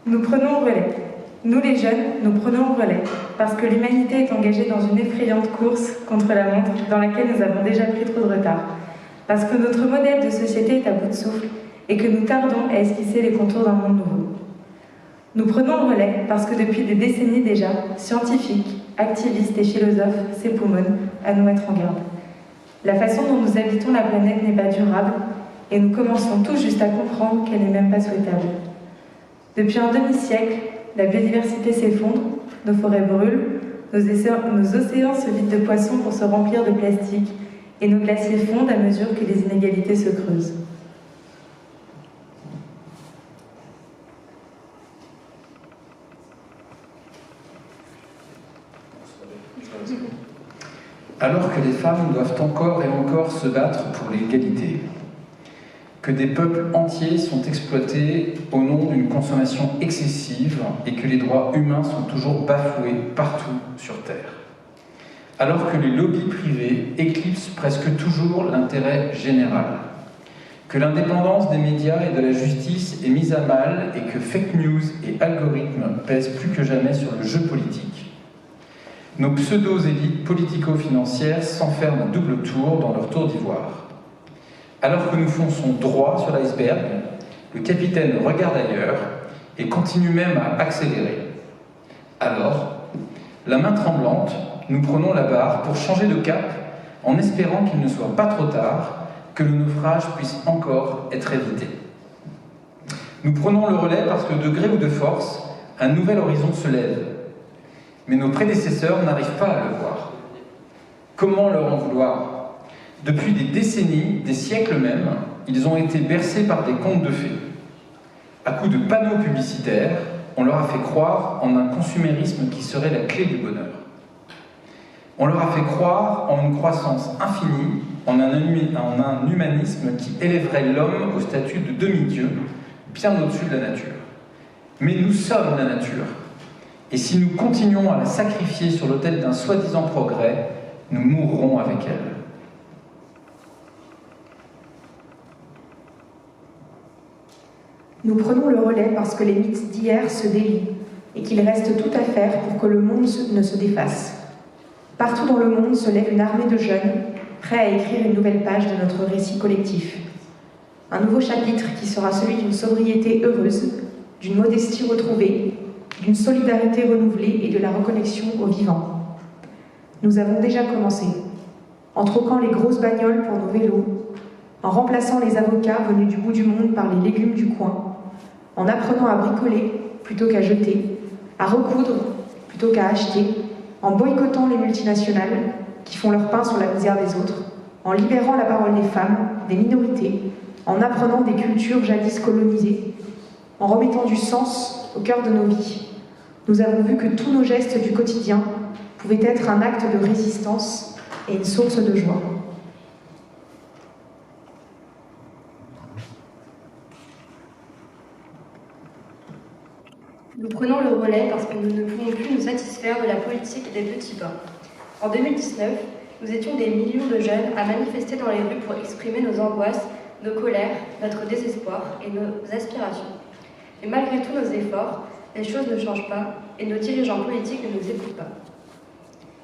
Nous prenons le relais. Nous les jeunes, nous prenons le relais, parce que l'humanité est engagée dans une effrayante course contre la montre dans laquelle nous avons déjà pris trop de retard. Parce que notre modèle de société est à bout de souffle et que nous tardons à esquisser les contours d'un monde nouveau. Nous prenons le relais parce que depuis des décennies déjà, scientifiques, activistes et philosophes s'époumonnent à nous mettre en garde. La façon dont nous habitons la planète n'est pas durable et nous commençons tout juste à comprendre qu'elle n'est même pas souhaitable. Depuis un demi-siècle, la biodiversité s'effondre, nos forêts brûlent, nos océans se vident de poissons pour se remplir de plastique et nos glaciers fondent à mesure que les inégalités se creusent.
Alors que les femmes doivent encore et encore se battre pour l'égalité, que des peuples entiers sont exploités au nom d'une consommation excessive et que les droits humains sont toujours bafoués partout sur Terre. Alors que les lobbies privés éclipsent presque toujours l'intérêt général, que l'indépendance des médias et de la justice est mise à mal et que fake news et algorithmes pèsent plus que jamais sur le jeu politique, nos pseudo-élites politico-financières s'enferment à double tour dans leur tour d'ivoire. Alors que nous fonçons droit sur l'iceberg, le capitaine regarde ailleurs et continue même à accélérer. Alors, la main tremblante, nous prenons la barre pour changer de cap en espérant qu'il ne soit pas trop tard, que le naufrage puisse encore être évité. Nous prenons le relais parce que de gré ou de force, un nouvel horizon se lève. Mais nos prédécesseurs n'arrivent pas à le voir. Comment leur en vouloir ? Depuis des décennies, des siècles même, ils ont été bercés par des contes de fées. À coups de panneaux publicitaires, on leur a fait croire en un consumérisme qui serait la clé du bonheur. On leur a fait croire en une croissance infinie, en un humanisme qui élèverait l'homme au statut de demi-dieu, bien au-dessus de la nature. Mais nous sommes la nature. Et si nous continuons à la sacrifier sur l'autel d'un soi-disant progrès, nous mourrons avec elle.
Nous prenons le relais parce que les mythes d'hier se délient et qu'il reste tout à faire pour que le monde ne se défasse. Partout dans le monde se lève une armée de jeunes prêts à écrire une nouvelle page de notre récit collectif. Un nouveau chapitre qui sera celui d'une sobriété heureuse, d'une modestie retrouvée, d'une solidarité renouvelée et de la reconnexion au vivant. Nous avons déjà commencé, en troquant les grosses bagnoles pour nos vélos, en remplaçant les avocats venus du bout du monde par les légumes du coin, en apprenant à bricoler plutôt qu'à jeter, à recoudre plutôt qu'à acheter, en boycottant les multinationales qui font leur pain sur la misère des autres, en libérant la parole des femmes, des minorités, en apprenant des cultures jadis colonisées, en remettant du sens au cœur de nos vies. Nous avons vu que tous nos gestes du quotidien pouvaient être un acte de résistance et une source de joie.
Nous prenons le relais parce que nous ne pouvons plus nous satisfaire de la politique des petits pains. En 2019, nous étions des millions de jeunes à manifester dans les rues pour exprimer nos angoisses, nos colères, notre désespoir et nos aspirations. Mais malgré tous nos efforts, les choses ne changent pas et nos dirigeants politiques ne nous écoutent pas.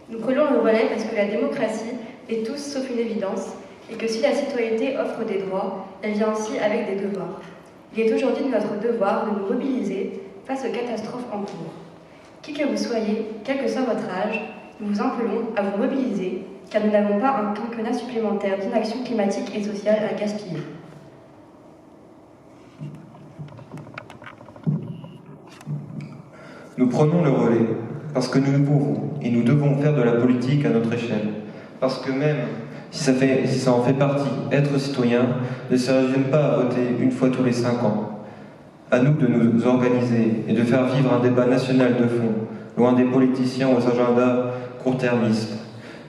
Nous prenons le relais parce que la démocratie est tous sauf une évidence et que si la citoyenneté offre des droits, elle vient aussi avec des devoirs. Il est aujourd'hui de notre devoir de nous mobiliser face aux catastrophes en cours. Qui que vous soyez, quel que soit votre âge, nous vous appelons à vous mobiliser, car nous n'avons pas un quinquennat supplémentaire d'inaction climatique et sociale à gaspiller.
Nous prenons le relais parce que nous pouvons et nous devons faire de la politique à notre échelle. Parce que même si ça en fait partie, être citoyen ne se résume pas à voter une fois tous les 5 ans. À nous de nous organiser et de faire vivre un débat national de fond, loin des politiciens aux agendas court-termistes.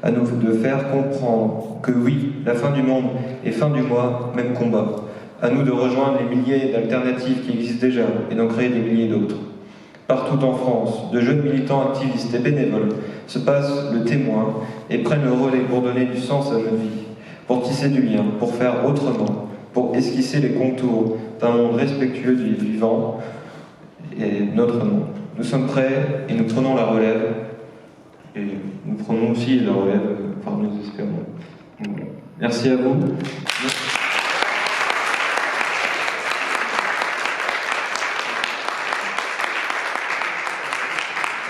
À nous de faire comprendre que oui, la fin du monde et fin du mois, même combat. À nous de rejoindre les milliers d'alternatives qui existent déjà et d'en créer des milliers d'autres. Partout en France, de jeunes militants activistes et bénévoles se passent le témoin et prennent le relais pour donner du sens à notre vie, pour tisser du lien, pour faire autrement, pour esquisser les contours d'un monde respectueux du vivant et notre monde. Nous sommes prêts et nous prenons la relève. Et nous prenons aussi la relève, enfin nous espérons. Merci à vous.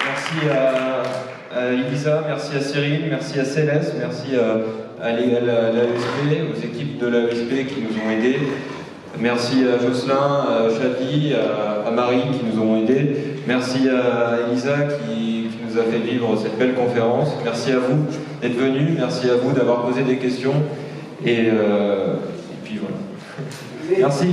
Merci à Elisa, merci à Cyril, merci à Céleste, merci à l'AESP, aux équipes de l'AESP qui nous ont aidés. Merci à Jocelyn, à Chadi, à Marie qui nous ont aidés. Merci à Elisa qui nous a fait vivre cette belle conférence. Merci à vous d'être venus, merci à vous d'avoir posé des questions. Et puis voilà. Merci.